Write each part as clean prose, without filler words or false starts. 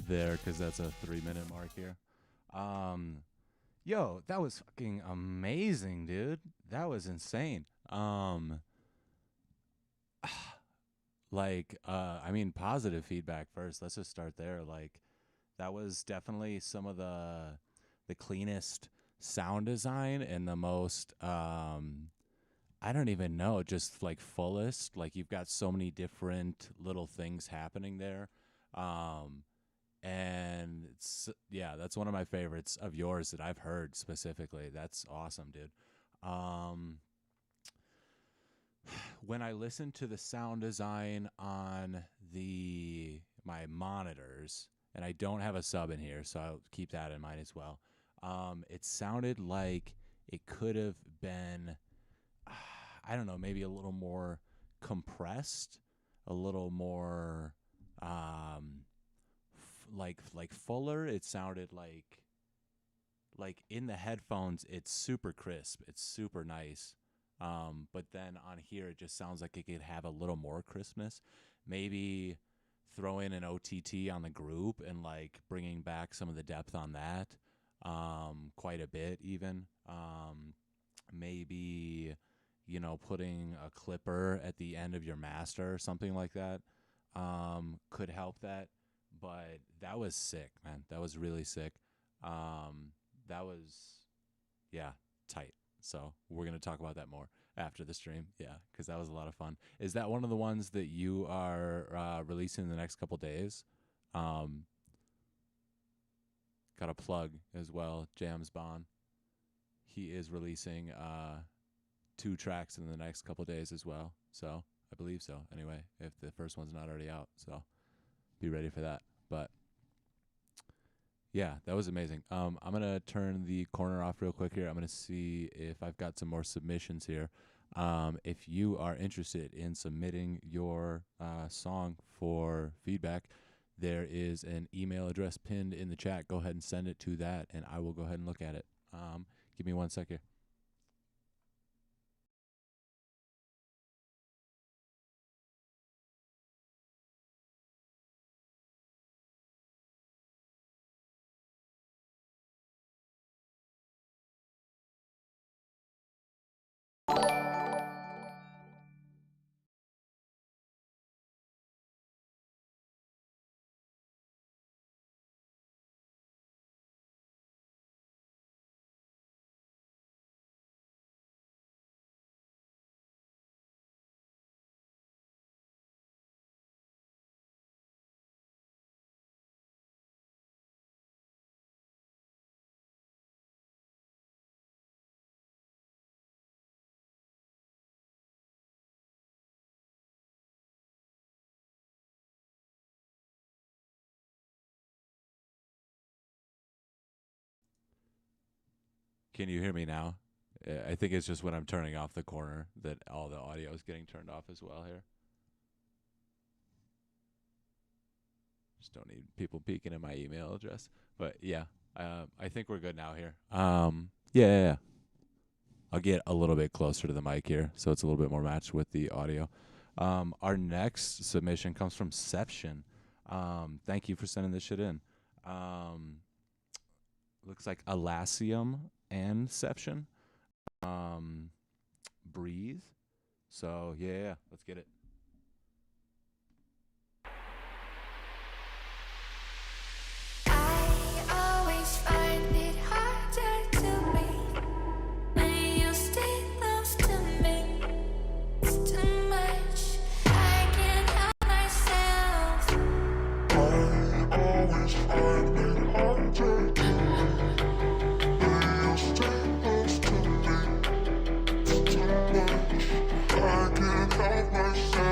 there because that's a 3-minute mark here. Yo, that was fucking amazing, dude. That was insane. I mean, positive feedback first. Let's just start there. Like, that was definitely some of the cleanest sound design and the most I don't even know, just like fullest. Like, you've got so many different little things happening there. And it's, yeah, that's one of my favorites of yours that I've heard specifically. That's awesome, dude. When I listen to the sound design on my monitors, and I don't have a sub in here, so I'll keep that in mind as well. It sounded like it could have been, I don't know, maybe a little more compressed, a little more like fuller. It sounded like in the headphones it's super crisp, it's super nice. But then on here it just sounds like it could have a little more crispness. Maybe throw in an OTT on the group and like bringing back some of the depth on that, quite a bit even. Maybe, you know, putting a clipper at the end of your master or something like that could help that. But that was sick, man. That was really sick. That was, yeah, tight. So we're going to talk about that more after the stream. Yeah, because that was a lot of fun. Is that one of the ones that you are releasing in the next couple days? Got a plug as well, Jams Bond. He is releasing 2 tracks in the next couple days as well. So I believe so. Anyway, if the first one's not already out. So be ready for that. But yeah, that was amazing. I'm going to turn the corner off real quick here. I'm going to see if I've got some more submissions here. If you are interested in submitting your song for feedback, there is an email address pinned in the chat. Go ahead and send it to that, and I will go ahead and look at it. Give me 1 sec here. Can you hear me now? I think it's just when I'm turning off the corner that all the audio is getting turned off as well here. Just don't need people peeking in my email address. But yeah, I think we're good now here. Yeah. I'll get a little bit closer to the mic here so it's a little bit more matched with the audio. Our next submission comes from Seption. Thank you for sending this shit in. Looks like Alassium and Seption. Breathe. So yeah, let's get it. I always find it harder to breathe when you stay close to me. It's too much. I can't help myself. I always find it harder to breathe when you stay close to me. It's too much. I can't help myself.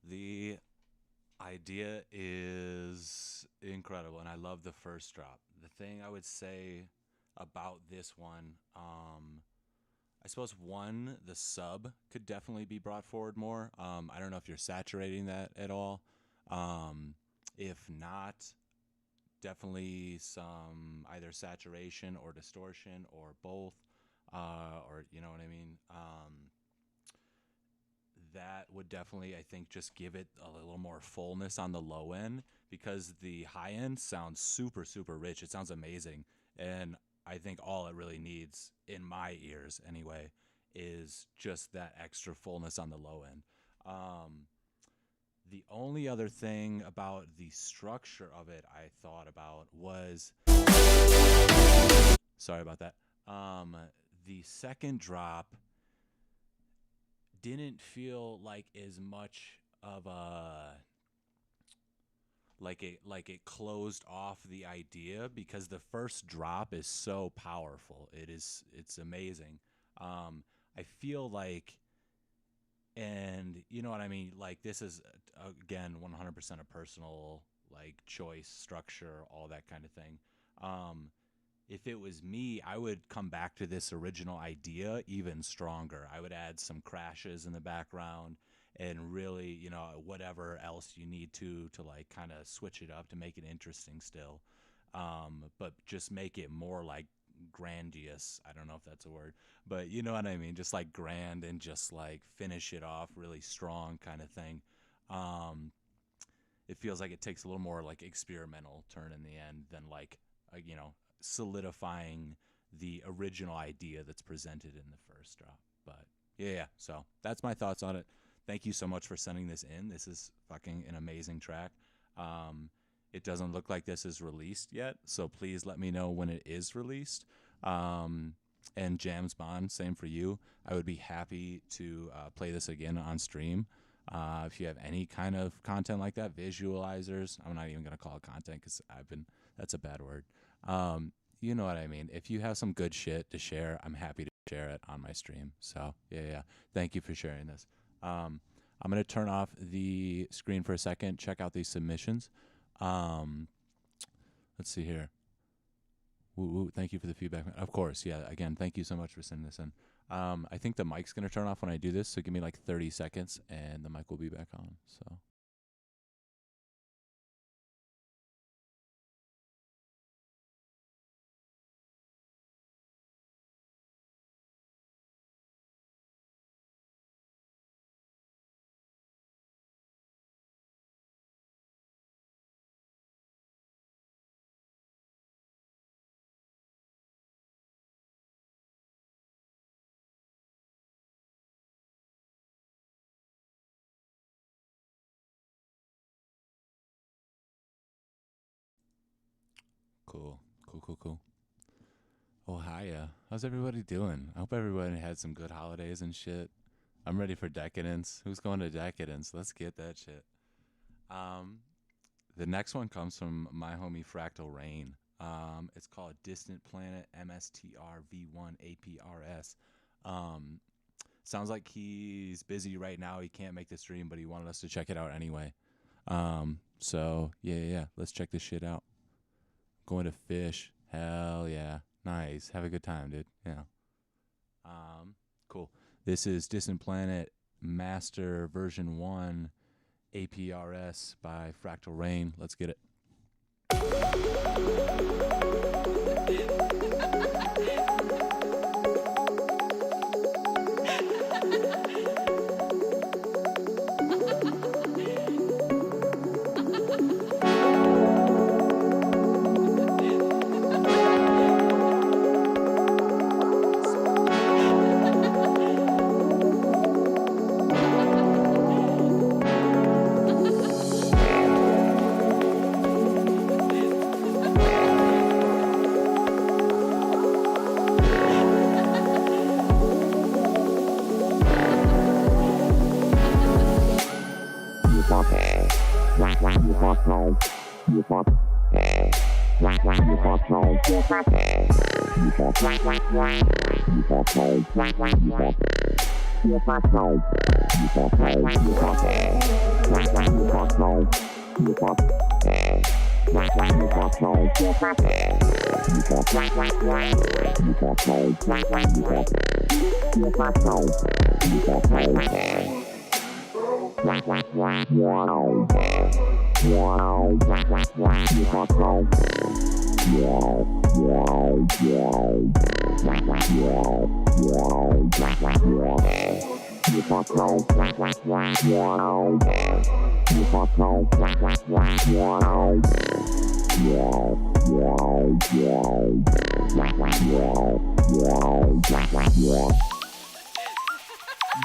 The idea is incredible, and I love the first drop. The thing I would say about this one, I suppose one, the sub could definitely be brought forward more. I don't know if you're saturating that at all. If not, definitely some either saturation or distortion or both, or you know what I mean. That would definitely, I think, just give it a little more fullness on the low end because the high end sounds super, super rich. It sounds amazing. And I think all it really needs, in my ears anyway, is just that extra fullness on the low end. The only other thing about the structure of it I thought about was sorry about that. The second drop didn't feel like as much of a like it closed off the idea because the first drop is so powerful. It's amazing. I feel like, and you know what I mean, like this is again 100% a personal like choice, structure, all that kind of thing. If it was me, I would come back to this original idea even stronger. I would add some crashes in the background and really, you know, whatever else you need to like kind of switch it up to make it interesting still. But just make it more like grandiose. I don't know if that's a word, but you know what I mean? Just like grand and just like finish it off really strong kind of thing. It feels like it takes a little more like experimental turn in the end than like, you know, solidifying the original idea that's presented in the first drop. But yeah, so that's my thoughts on it. Thank you so much for sending this in. This is fucking an amazing track. It doesn't look like this is released yet, so please let me know when it is released. And Jams Bond, same for you. I would be happy to play this again on stream. If you have any kind of content like that, visualizers, I'm not even going to call it content because that's a bad word. You know what I mean? If you have some good shit to share, I'm happy to share it on my stream. So yeah. Thank you for sharing this. I'm going to turn off the screen for a second, check out these submissions. Let's see here. Woo, thank you for the feedback. Of course, yeah. Again, thank you so much for sending this in. I think the mic's going to turn off when I do this, so give me like 30 seconds and the mic will be back on. So. Cool. Oh, hiya. How's everybody doing? I hope everybody had some good holidays and shit. I'm ready for Decadence. Who's going to Decadence? Let's get that shit. The next one comes from my homie Fractal Rain. It's called Distant Planet MSTR V1 APRS. Sounds like he's busy right now. He can't make the stream, but he wanted us to check it out anyway. So yeah. Let's check this shit out. Going to Fish. Hell yeah. Nice. Have a good time, dude. Yeah. Cool. This is Distant Planet Master version 1 APRS by Fractal Rain. Let's get it.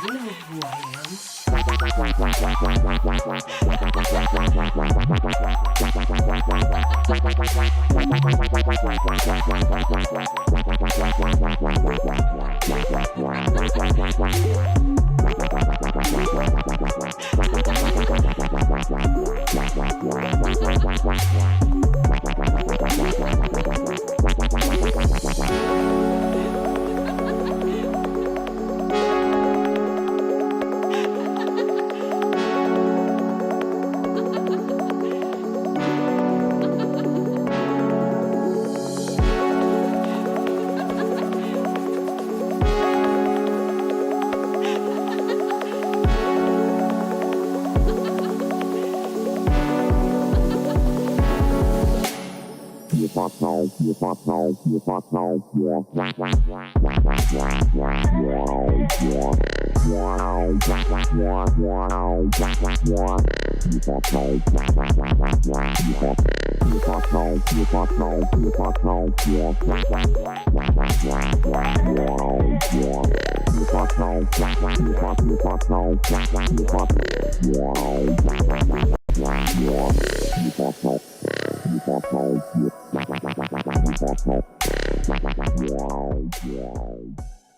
You know who I am.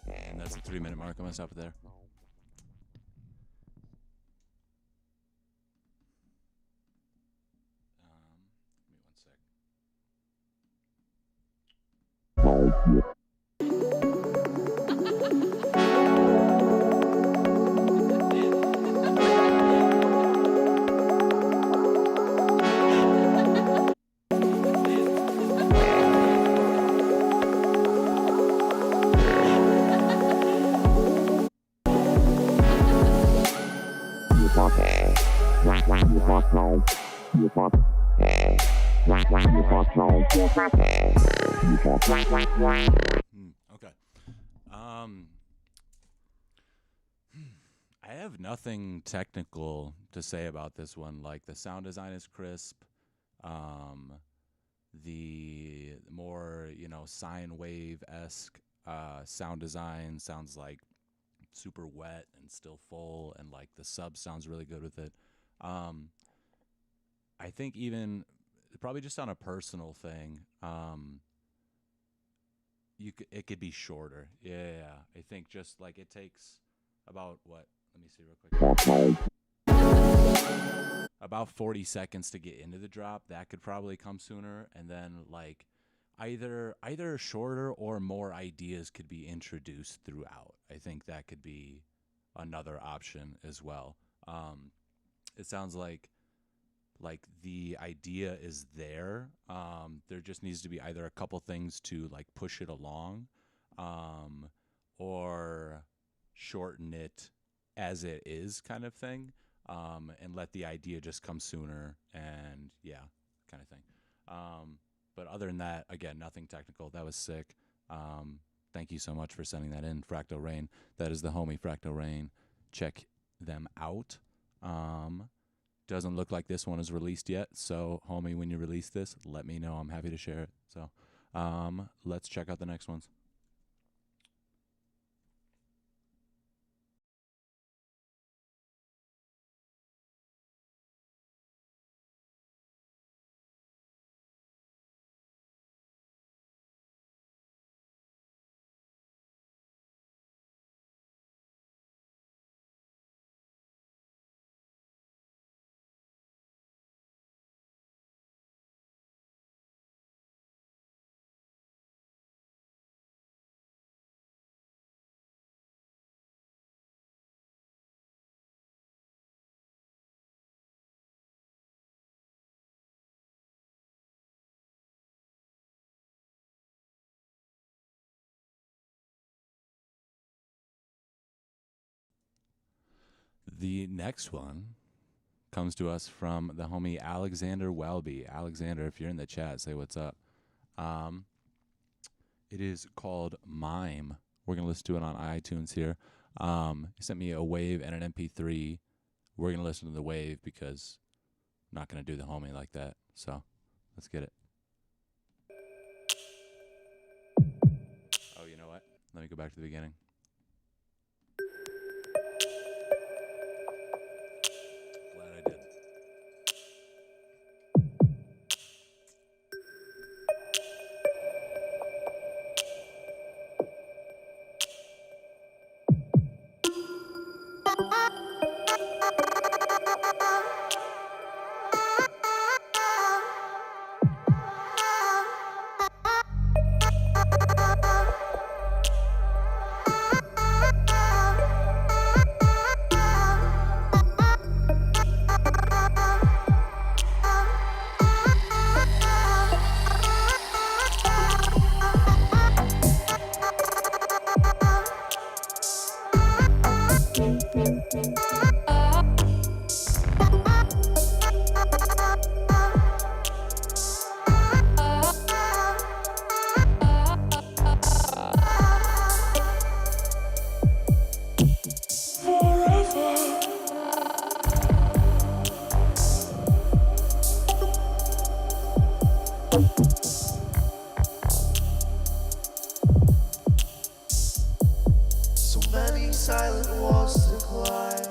And that's a 3-minute mark. I'm gonna stop it there. Give me 1 sec. Okay. Um, I have nothing technical to say about this one. Like the sound design is crisp. Um, the more sine wave esque sound design sounds like super wet and still full, and like the sub sounds really good with it. Um, I think even probably just on a personal thing, it could be shorter. Yeah, I think just like it takes about what? Let me see real quick. About 40 seconds to get into the drop. That could probably come sooner, and then like either shorter or more ideas could be introduced throughout. I think that could be another option as well. It sounds like the idea is there. There just needs to be either a couple things to like push it along, um, or shorten it as it is, kind of thing, and let the idea just come sooner. And yeah, kind of thing. But other than that, again, nothing technical. That was sick. Thank you so much for sending that in, Fractal Rain. That is the homie Fractal Rain. Check them out. Doesn't look like this one is released yet. So, homie, when you release this, let me know. I'm happy to share it. So, let's check out the next ones. The next one comes to us from the homie Alexander Welby. Alexander, if you're in the chat, say what's up. It is called Mime. We're going to listen to it on iTunes here. He sent me a wave and an MP3. We're going to listen to the wave because I'm not going to do the homie like that. So let's get it. Oh, you know what? Let me go back to the beginning. Glad I did. Silent walls to climb,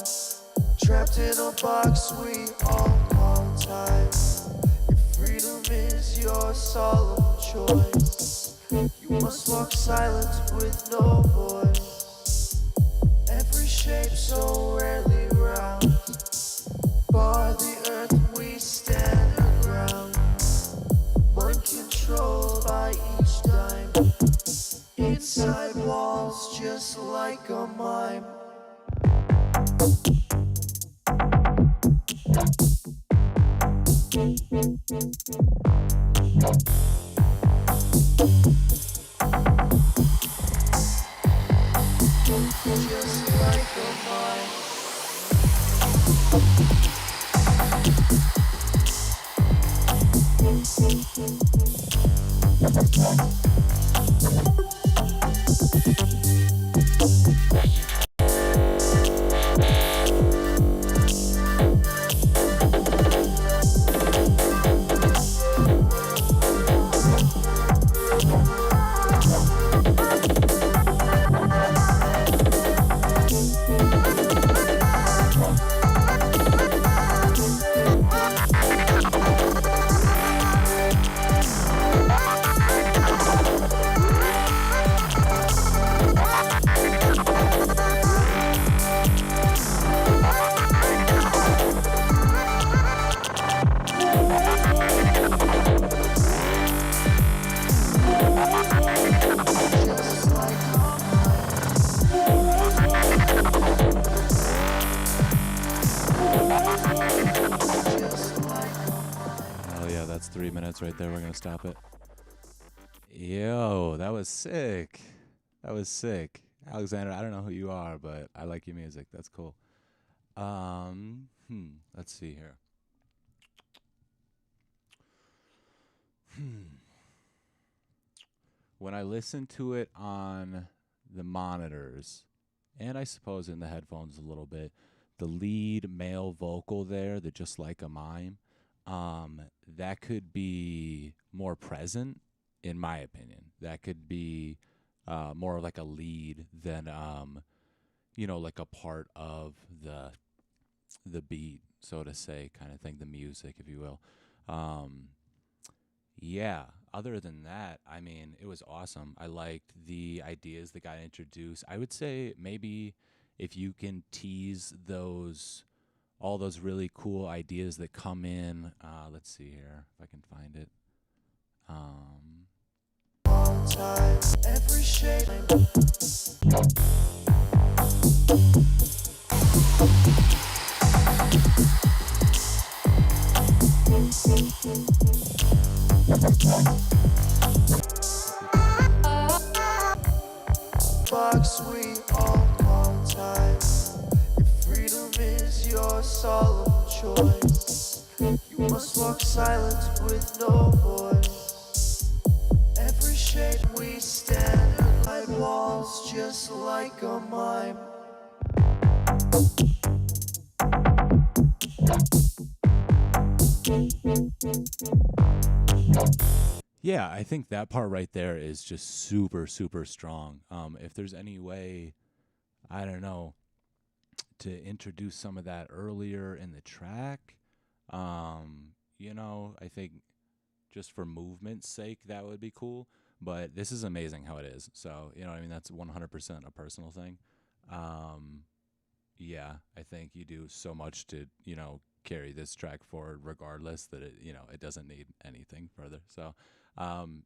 trapped in a box we all call time. If freedom is your solemn choice, you must walk silent with no voice. Every shape so rarely round, bar the earth we stand around. Mind controlled by each dime, inside walls just like a mime. Just like a mime. That's 3 minutes right there. We're going to stop it. Yo, that was sick. That was sick. Alexander, I don't know who you are, but I like your music. That's cool. Let's see here. When I listen to it on the monitors, and I suppose in the headphones a little bit, the lead male vocal there, the Just Like a Mime, that could be more present, in my opinion. That could be more like a lead than, like a part of the beat, so to say, kind of thing, the music, if you will. Yeah, other than that, I mean, it was awesome. I liked the ideas that got introduced. I would say maybe if you can tease all those really cool ideas that come in. Let's see here if I can find it. Every shape. Box we all call time. If freedom is your solemn choice. You must walk silent with no voice. Every shape we stand like walls, just like a mime. Yeah, I think that part right there is just super, super strong. If there's any way, I don't know, to introduce some of that earlier in the track, I think just for movement's sake, that would be cool. But this is amazing how it is. So, you know what I mean? That's 100% a personal thing. Yeah, I think you do so much to, carry this track forward regardless that it doesn't need anything further. So,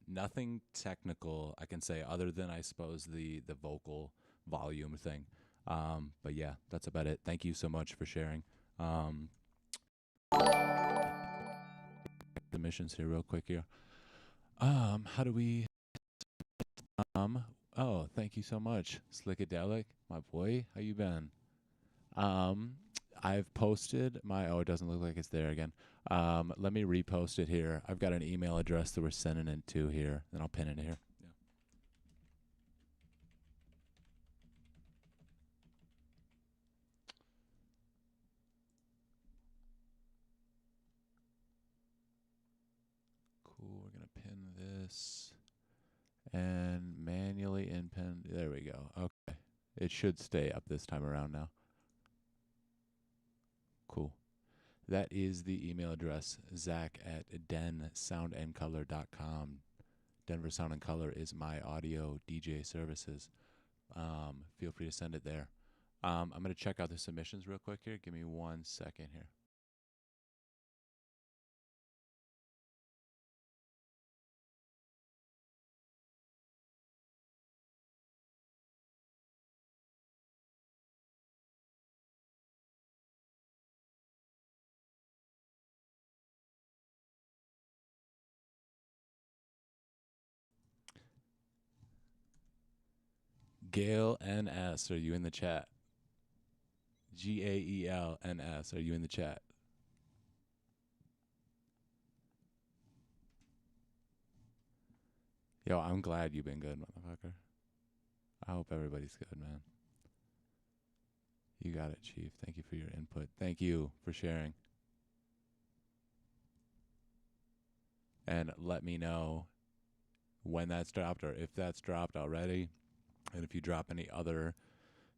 nothing technical I can say other than I suppose the vocal volume thing. But yeah, that's about it. Thank you so much for sharing. The missions here real quick here. How do we oh, thank you so much. Slickadelic, my boy. How you been? I've posted my it doesn't look like it's there again. Let me repost it here. I've got an email address that we're sending it to here, and I'll pin it here. Yeah. Cool, we're gonna pin this and manually inpin. There we go. Okay. It should stay up this time around now. Cool. That is the email address, zach@densoundandcolor.com. Denver Sound and Color is my audio DJ services. Feel free to send it there. I'm going to check out the submissions real quick here. Give me 1 second here. Gail NS, are you in the chat? Gael NS, are you in the chat? Yo, I'm glad you've been good, motherfucker. I hope everybody's good, man. You got it, Chief. Thank you for your input. Thank you for sharing. And let me know when that's dropped or if that's dropped already. And if you drop any other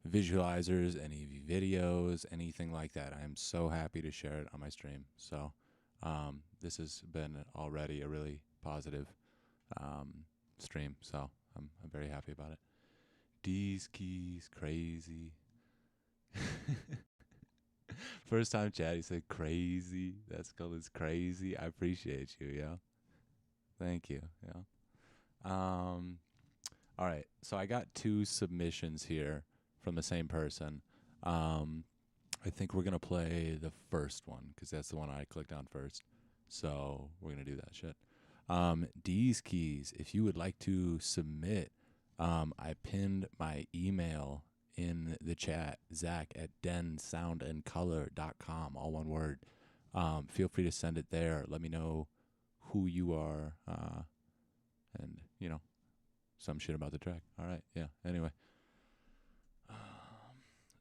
visualizers, any videos, anything like that, I am so happy to share it on my stream. So this has been already a really positive stream. So I'm very happy about it. D's keys, crazy. First time chat, he said crazy. That's called as crazy. I appreciate you, yo. Thank you, yo. All right, so I got 2 submissions here from the same person. I think we're gonna play the first one because that's the one I clicked on first. So we're gonna do that shit. D's keys. If you would like to submit, I pinned my email in the chat. Zach@densoundandcolor.com. All one word. Feel free to send it there. Let me know who you are, and some shit about the track. All right, yeah. Anyway, let's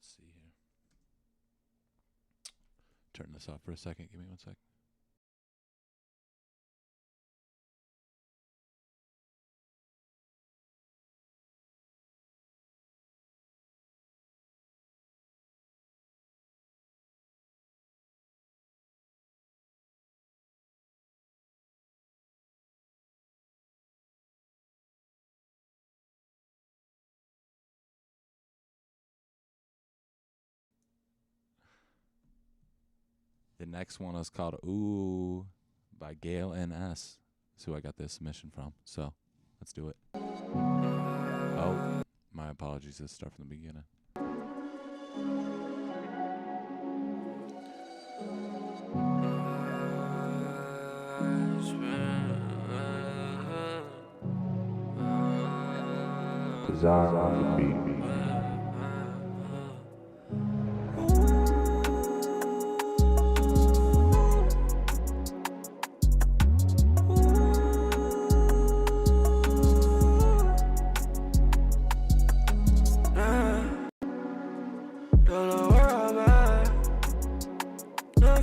see here. Turn this off for a second. Give me 1 sec. The next one is called Ooh by Gail NS. That's who I got this submission from. So let's do it. Oh, my apologies. Let's start from the beginning. Bizarre on the beat.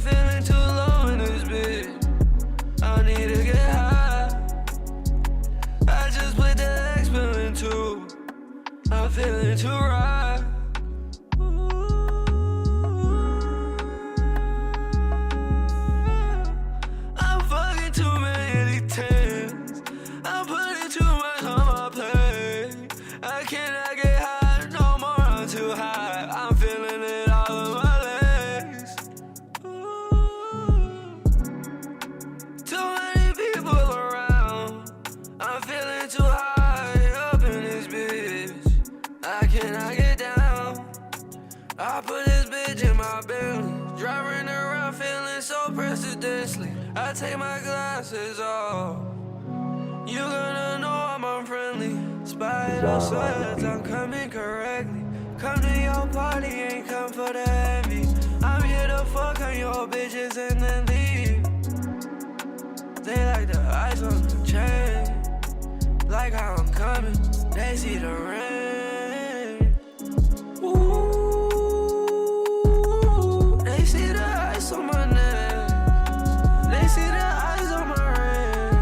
feeling too low in this bitch. I need to get high. I just put the X pill in two. I'm feeling too right. I'm fucking too many tens. I'm putting too much on my plate. I cannot get high no more. I'm too high. I'm feeling it all in my legs. Too many people around. I'm feeling too high up in this bitch. I cannot get down. I put this bitch in my belly. Driving around feeling so precedently. I take my glasses off. You gonna know I'm unfriendly. Spider says I'm coming correctly. Come to your party, ain't come for the envy. I'm here to fuck on your bitches and then leave. They like the ice on the chain. Like how I'm coming, they see the rain. Ooh. They see the ice on my neck. They see the ice on my ring.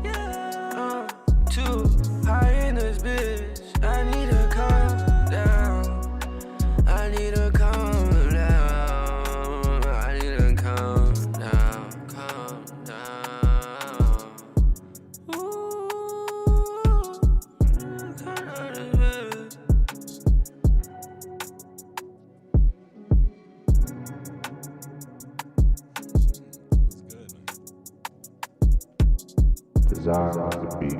Yeah. Too high in this bitch. I need to calm down. I need to calm down. I need to calm down. Calm down. Ooh. Calm down this bitch. Desire on the beat.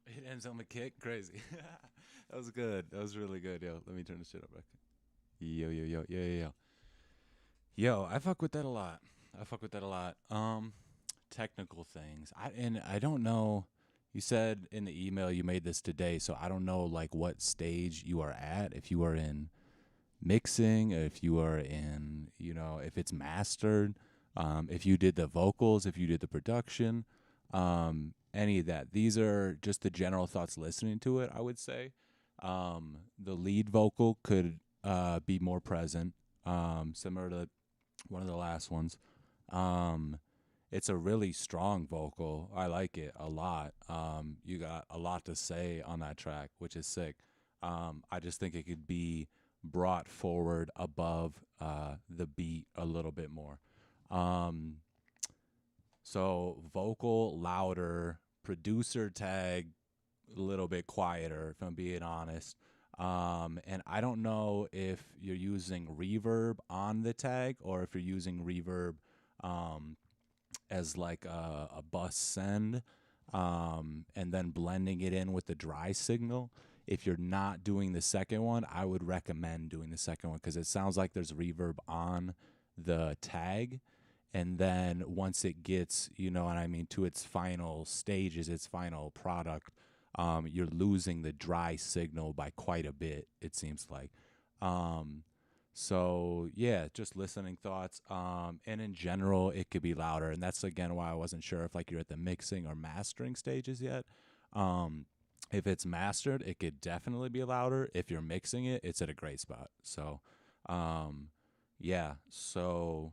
It ends on the kick. Crazy. That was good. That was really good. Yo, let me turn this shit up real quick. Yo. Yo, I fuck with that a lot. Technical things. I don't know. You said in the email you made this today, so I don't know like what stage you are at. If you are in mixing, if you are in, if it's mastered, if you did the vocals, if you did the production, any of that. These are just the general thoughts listening to it, I would say. The lead vocal could be more present, similar to one of the last ones. It's a really strong vocal. I like it a lot. You got a lot to say on that track, which is sick. I just think it could be brought forward above the beat a little bit more. So vocal louder, producer tag a little bit quieter, if I'm being honest. And I don't know if you're using reverb on the tag or if you're using reverb as like a bus send, and then blending it in with the dry signal. If you're not doing the second one, I would recommend doing the second one because it sounds like there's reverb on the tag. And then once it gets, to its final stages, its final product, you're losing the dry signal by quite a bit, it seems like. So yeah, just listening thoughts. And in general, it could be louder. And that's again why I wasn't sure if like you're at the mixing or mastering stages yet. If it's mastered, it could definitely be louder. If you're mixing it, it's at a great spot. So, yeah. So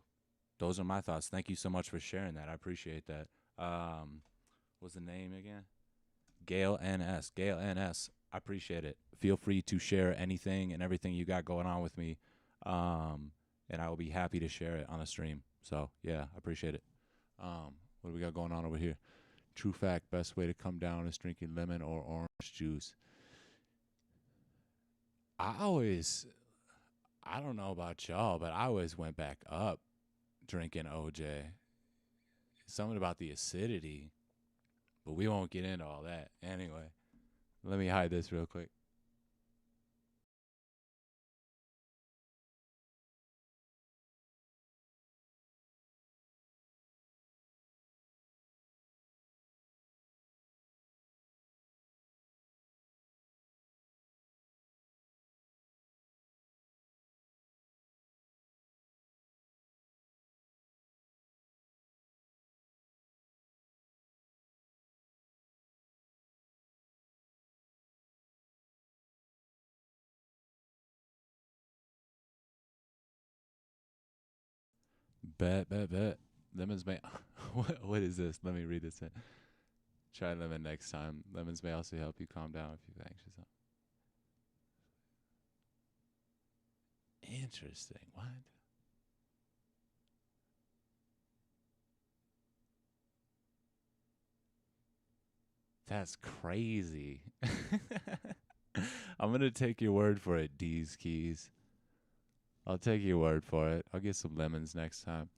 those are my thoughts. Thank you so much for sharing that. I appreciate that. What's the name again? Gail NS. Gail NS. I appreciate it. Feel free to share anything and everything you got going on with me. And I will be happy to share it on a stream. So, yeah, I appreciate it. What do we got going on over here? True fact, best way to come down is drinking lemon or orange juice. I don't know about y'all, but I always went back up drinking OJ. Something about the acidity, but we won't get into all that. Anyway, let me hide this real quick. Bet. Lemons may. What is this? Let me read this. Try lemon next time. Lemons may also help you calm down if you're anxious. Interesting. What? That's crazy. I'm gonna take your word for it, D's Keys. I'll take your word for it. I'll get some lemons next time.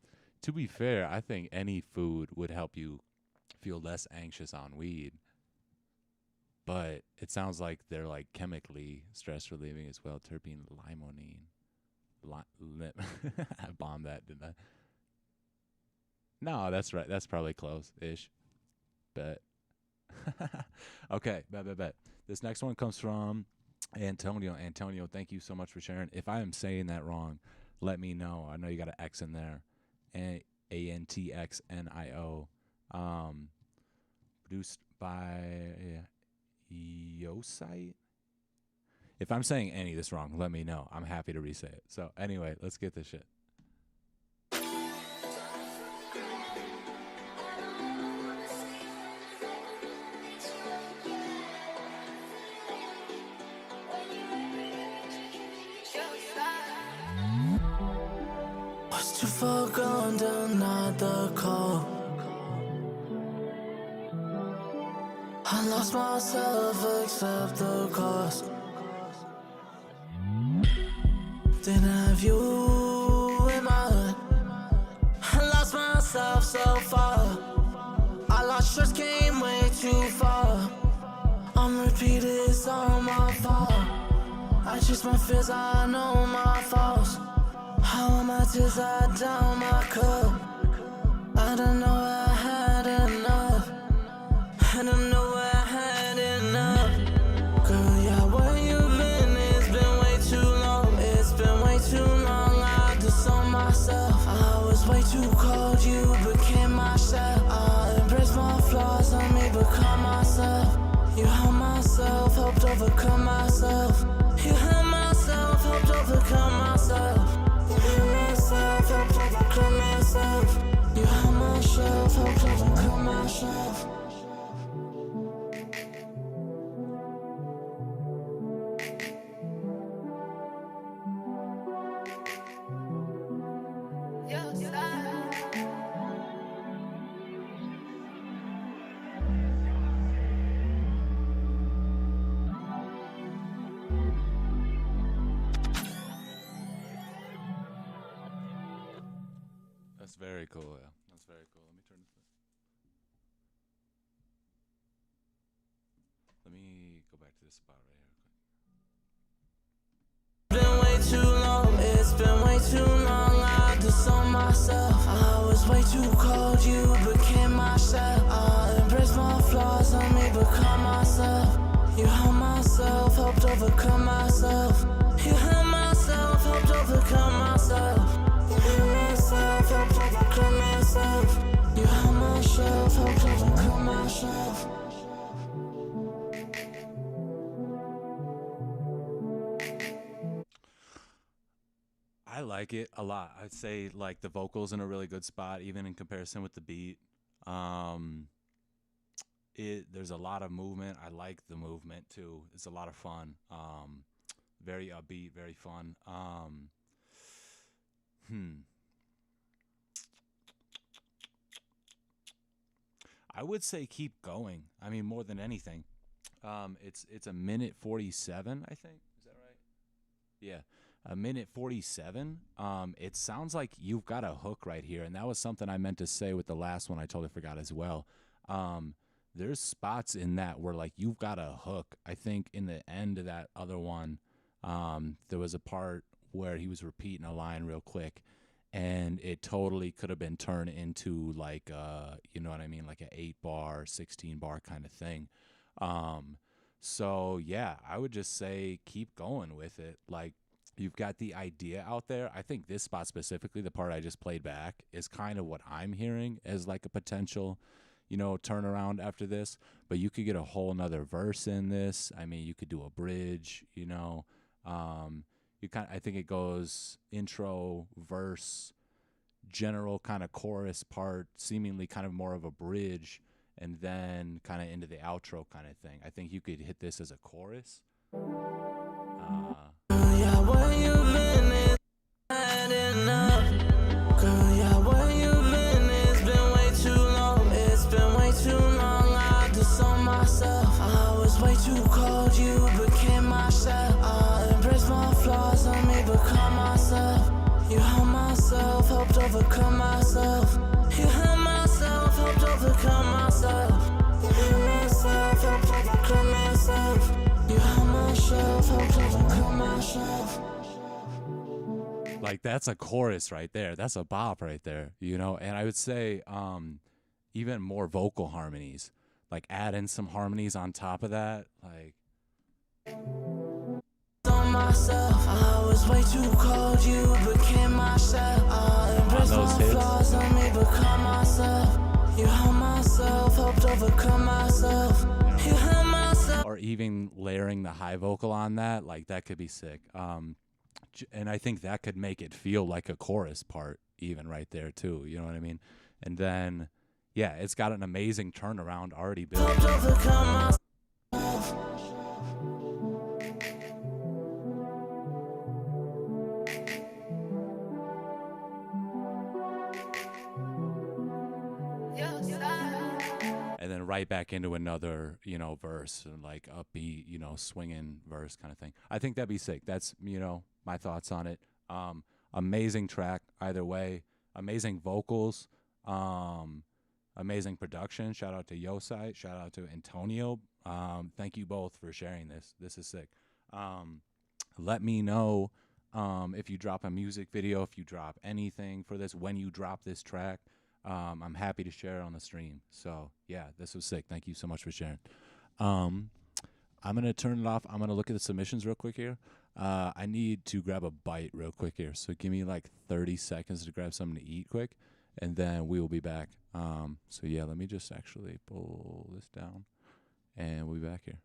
To be fair, I think any food would help you feel less anxious on weed. But it sounds like they're like chemically stress relieving as well. Terpene, limonene. I bombed that, didn't I? No, that's right. That's probably close-ish. Bet. Okay, bet. This next one comes from Antonio. Antonio, thank you so much for sharing. If I am saying that wrong, let me know. I know you got an X in there. Antxnio. Produced by Yosite. If I'm saying any of this wrong, let me know. I'm happy to re-say it. So anyway, let's get this shit. What's too far gone, deny the call. I lost myself, accept the cost. Didn't have you in mind. I lost myself so far. I lost trust, came way too far. I'm repeating, it's all my fault. I chase my fears, I know my faults. How am I tears, I down my cup. I don't know I had enough. I don't know where I had enough. Girl, yeah, where you been? It's been way too long. It's been way too long. I disowned myself. I was way too cold. You became my chef. I embraced my flaws. Let me become myself. You held myself, helped overcome myself. You held myself, helped overcome myself. You held myself, helped overcome myself. You held myself, helped overcome myself. That's very cool. Yeah, that's very cool. Let me go back to this spot right here. Been way too long, it's been way too long. I disowned myself. I was way too cold, you became my chef. I embraced my flaws, let me become myself. You held myself, helped overcome myself. You held myself, helped overcome myself. You held myself, helped overcome myself. You held myself, helped overcome myself. I like it a lot. I'd say like the vocals in a really good spot, even in comparison with the beat. There's a lot of movement. I like the movement too. It's a lot of fun. Very upbeat, very fun. I would say keep going. I mean, more than anything. It's a minute 47, I think. Is that right? Yeah. A minute 47. It sounds like you've got a hook right here, and that was something I meant to say with the last one. I totally forgot as well. There's spots in that where like you've got a hook. I think in the end of that other one, there was a part where he was repeating a line real quick, and it totally could have been turned into like you know what I mean, like an 8-bar, 16-bar kind of thing. So yeah, I would just say keep going with it. Like, you've got the idea out there. I think this spot specifically, the part I just played back, is kind of what I'm hearing as like a potential, you know, turnaround after this. But you could get a whole nother verse in this. I mean, you could do a bridge, you know. I think it goes intro, verse, general kind of chorus part, seemingly kind of more of a bridge, and then kind of into the outro kind of thing. I think you could hit this as a chorus. Yeah, where you been? It's bad enough. Girl, yeah, where you been? It's been way too long. It's been way too long. I disowned myself. I was way too cold. You became myself. I embraced my flaws. Let me become myself. You held myself, helped overcome myself. You held myself, helped overcome myself. You held myself, helped overcome myself. You held myself, helped overcome myself. Like, that's a chorus right there. That's a bop right there, you know? And I would say even more vocal harmonies. Like, add in some harmonies on top of that. Like, Myself, I was way too cold, you became myself. I embraced my flaws, let me become myself. You held myself, helped overcome myself. You held myself. or even layering the high vocal on that, like, that could be sick. And I think that could make it feel like a chorus part even right there too, you know what I mean? And then, yeah, it's got an amazing turnaround already built. Helped overcome myself. And then right back into another, you know, verse and like upbeat, you know, swinging verse kind of thing. I think that'd be sick. That's, you know, my thoughts on it. Amazing track either way. Amazing vocals. Amazing production. Shout out to Yosai. Shout out to Antonio. Thank you both for sharing this. This is sick. Let me know if you drop a music video, if you drop anything for this, when you drop this track. I'm happy to share it on the stream. So, yeah, this was sick. Thank you so much for sharing. I'm going to turn it off. I'm going to look at the submissions real quick here. I need to grab a bite real quick here. So give me like 30 seconds to grab something to eat quick, and then we will be back. So, yeah, let me just actually pull this down, and we'll be back here.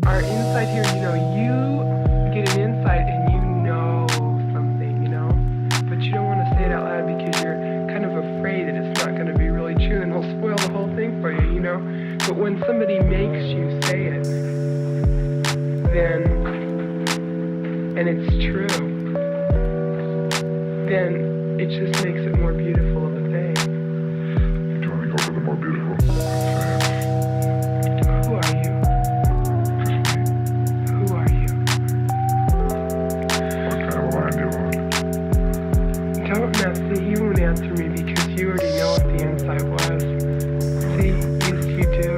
Our insight here, you know, you get an insight and you know something, you know, but you don't want to say it out loud because you're kind of afraid that it's not going to be really true and it'll spoil the whole thing for you, you know. But when somebody makes you say it, then, and it's true, then it just makes it more beautiful of a thing. You trying to go for the more beautiful? Who are you? Who are you? What kind of line do you want? Don't now, see, you won't answer me because you already know what the insight was. See, yes you do.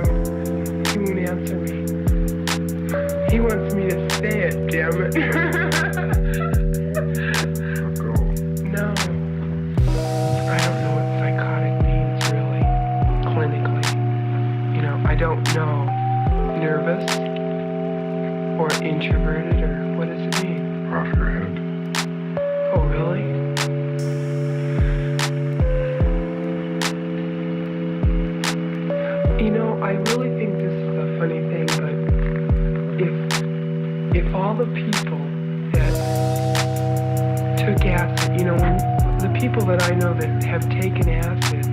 He won't answer me. He wants me to say it, damn it. Go. No. I don't know what psychotic means really, clinically. You know, I don't know. Nervous or introverted or what does it mean? Off your head. Oh, really? You know, I really think this is a funny thing, but if all the people that took acid, you know, when the people that I know that have taken acid,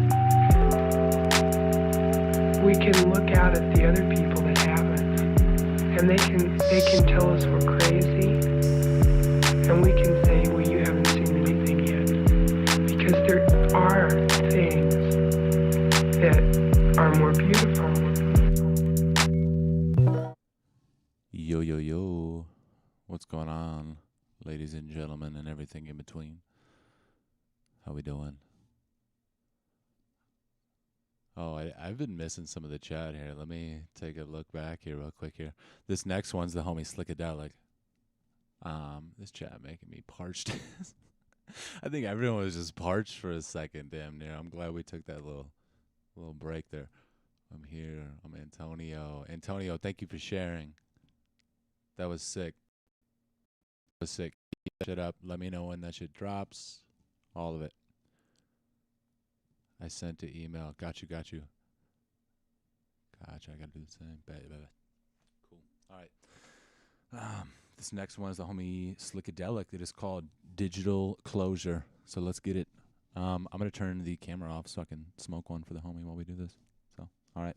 we can look out at the other people that haven't, and they can tell us we're crazy, and we can say, well, you haven't seen anything yet, because there are things that are more beautiful. Yo, yo, yo. What's going on, ladies and gentlemen, and everything in between? How we doing? Oh, I've been missing some of the chat here. Let me take a look back here real quick here. This next one's the homie Slickadelic. This chat making me parched. I think everyone was just parched for a second, damn near. I'm glad we took that little break there. I'm here. I'm Antonio. Antonio, thank you for sharing. That was sick. That was sick. Keep that shit up. Let me know when that shit drops. All of it. I sent the email. Got you. Gotcha. I gotta do the same. Cool. All right. This next one is the homie Slickadelic. It is called Digital Closure. So let's get it. I'm gonna turn the camera off so I can smoke one for the homie while we do this. So, all right.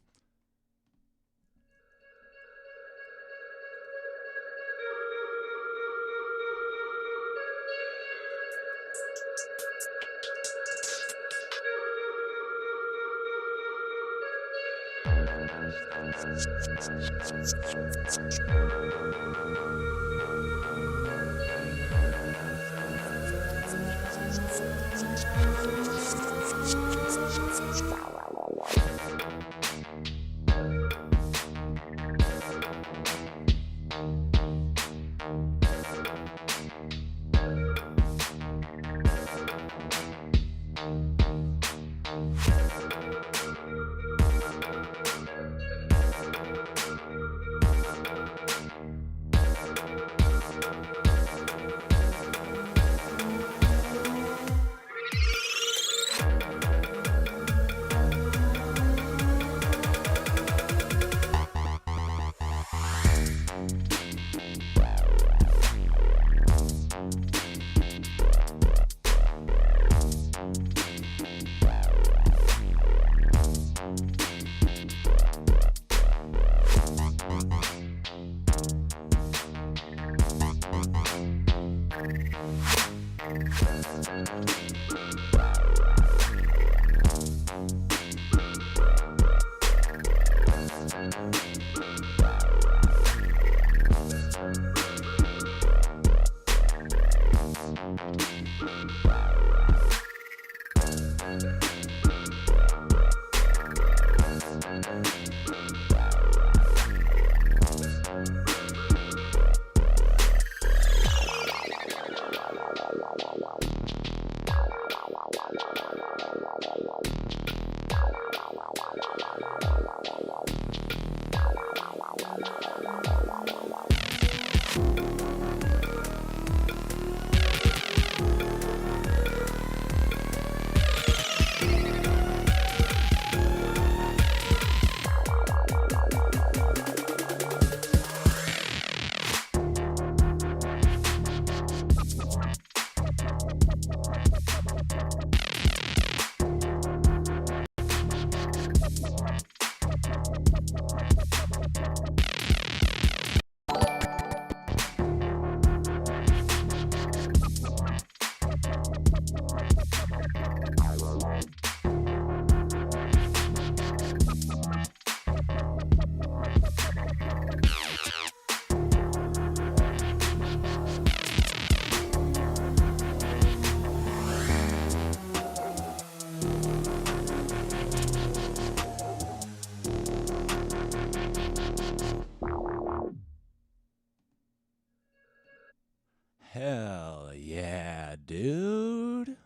Hell yeah, dude.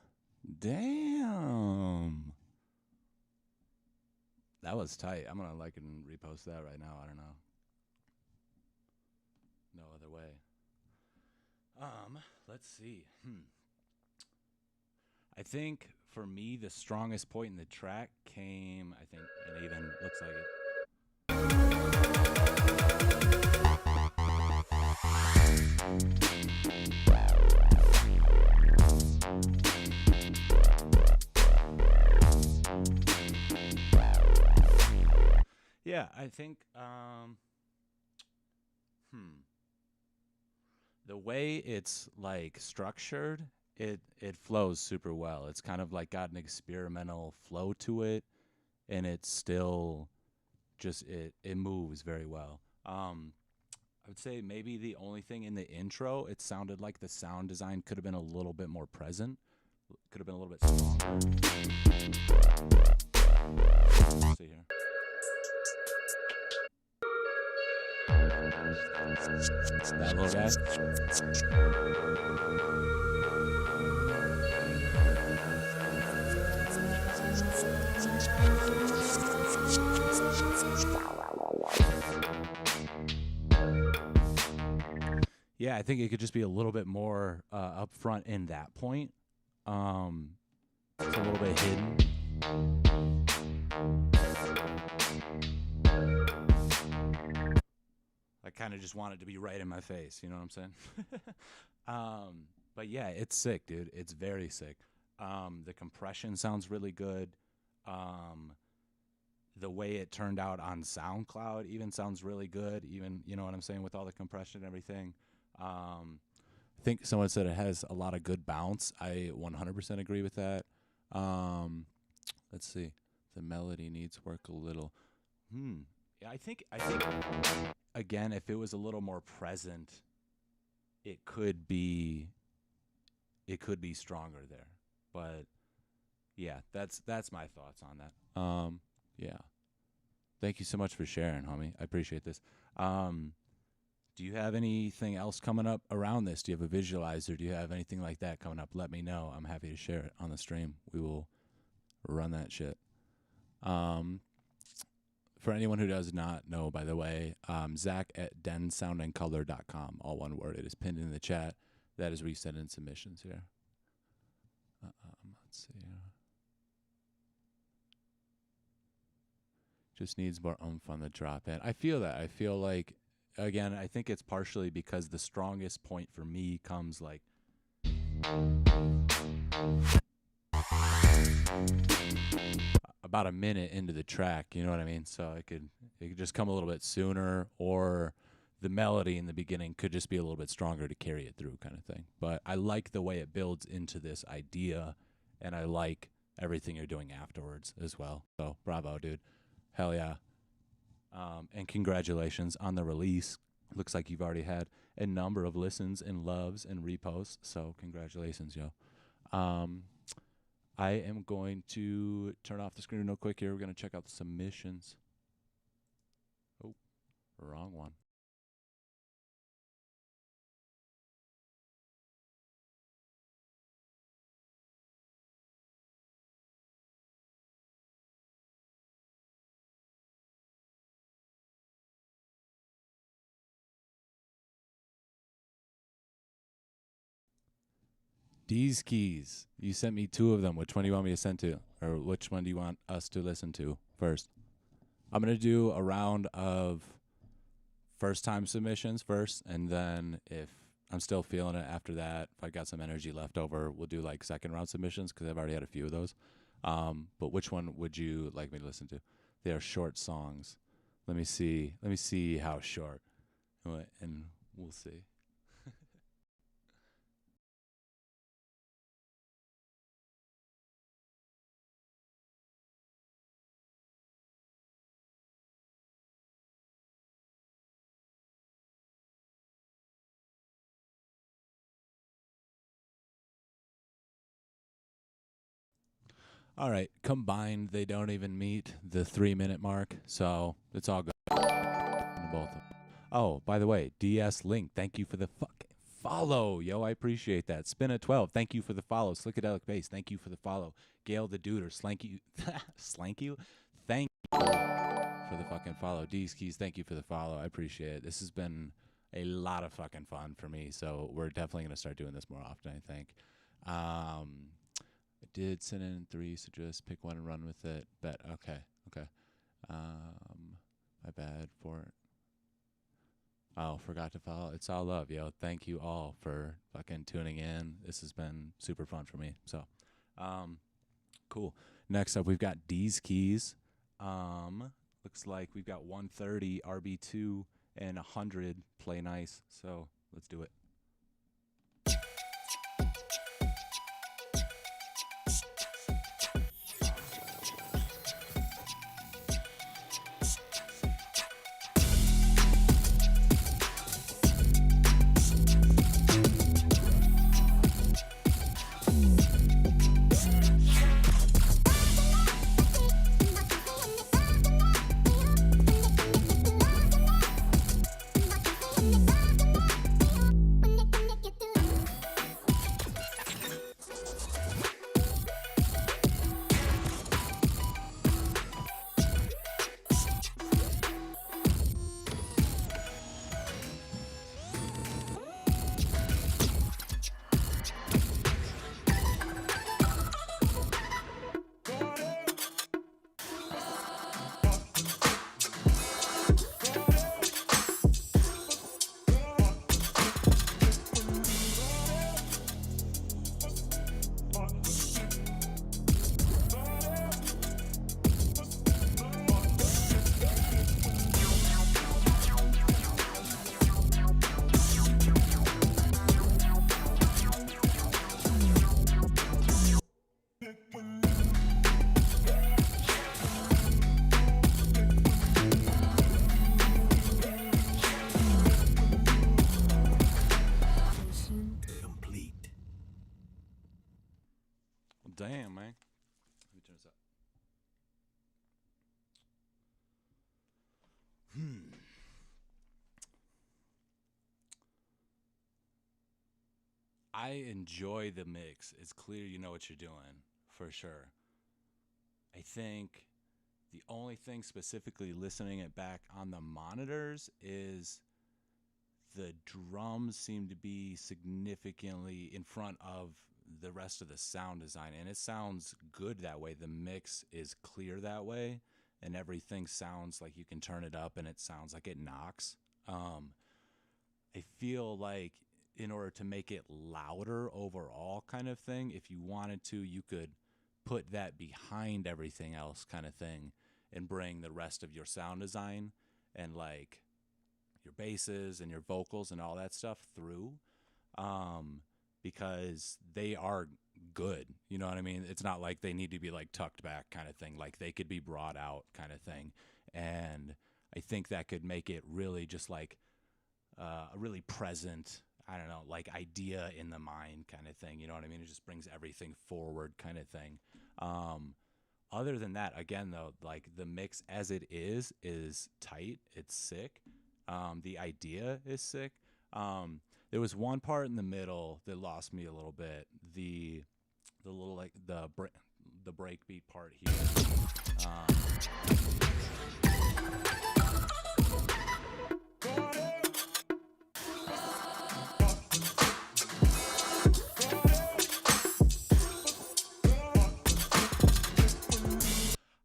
Damn. That was tight. I'm going to like and repost that right now. I don't know. No other way. Let's see. I think for me the strongest point in the track came, I think, and it even looks like it. Yeah, I think the way it's like structured, it flows super well. It's kind of like got an experimental flow to it, and it's still just it moves very well. I would say maybe the only thing in the intro, it sounded like the sound design could have been a little bit more present. Could have been a little bit stronger. Let's see here. That little guy. yeah, I think it could just be a little bit more upfront in that point. It's a little bit hidden. I kind of just want it to be right in my face, you know what I'm saying? But yeah, it's sick, dude. It's very sick. The compression sounds really good. The way it turned out on SoundCloud even sounds really good, even, you know what I'm saying, with all the compression and everything. I think someone said it has a lot of good bounce. I 100% agree with that. Let's see. The melody needs work a little. Yeah, I think again, if it was a little more present, it could be stronger there. But yeah, that's my thoughts on that. Yeah. Thank you so much for sharing, homie. I appreciate this. Do you have anything else coming up around this? Do you have a visualizer? Do you have anything like that coming up? Let me know. I'm happy to share it on the stream. We will run that shit. For anyone who does not know, by the way, Zach at densoundandcolor.com, all one word. It is pinned in the chat. That is where you send in submissions here. Let's see. Just needs more oomph on the drop in. I feel that. I feel like, again, I think it's partially because the strongest point for me comes like about a minute into the track, you know what I mean? So it could just come a little bit sooner, or the melody in the beginning could just be a little bit stronger to carry it through, kind of thing. But I like the way it builds into this idea, and I like everything you're doing afterwards as well. So bravo, dude. Hell yeah. And congratulations on the release. Looks like you've already had a number of listens and loves and reposts, so congratulations, yo. I am going to turn off the screen real quick here. We're going to check out the submissions. Oh, wrong one. These keys. You sent me 2 of them. Which one do you want me to send to? Or which one do you want us to listen to first? I'm going to do a round of first-time submissions first, and then if I'm still feeling it after that, if I got some energy left over, we'll do like second-round submissions because I've already had a few of those. But which one would you like me to listen to? They are short songs. Let me see how short, and we'll see. All right, combined, they don't even meet the 3-minute mark, so it's all good. Both of them. Oh, by the way, DS Link, thank you for the fucking follow, yo. I appreciate that. Spin at 12, thank you for the follow. Slickadelic Bass, thank you for the follow. Gail the Duder, Slank you, thank you for the fucking follow. D's Keys, thank you for the follow. I appreciate it. This has been a lot of fucking fun for me, so we're definitely gonna start doing this more often, I think. I did send in 3, so just pick one and run with it. Bet. Okay. My bad for it. Oh, forgot to follow. It's all love, yo. Thank you all for fucking tuning in. This has been super fun for me. So, cool. Next up, we've got D's Keys. Looks like we've got 130 RB2 and 100 Play Nice. So let's do it. turn this up. I enjoy the mix. It's clear you know what you're doing, for sure. I think the only thing specifically listening it back on the monitors is the drums seem to be significantly in front of the rest of the sound design, and it sounds good that way. The mix is clear that way, and everything sounds like you can turn it up and it sounds like it knocks. I feel like in order to make it louder overall kind of thing, if you wanted to, you could put that behind everything else kind of thing and bring the rest of your sound design and like your basses and your vocals and all that stuff through, because they are good. You know what I mean? It's not like they need to be like tucked back kind of thing. Like they could be brought out kind of thing. And I think that could make it really just like a really present, I don't know, like idea in the mind kind of thing. You know what I mean? It just brings everything forward kind of thing. Other than that, again, though, like the mix as it is tight. It's sick. The idea is sick. There was one part in the middle that lost me a little bit. The little like the breakbeat part here.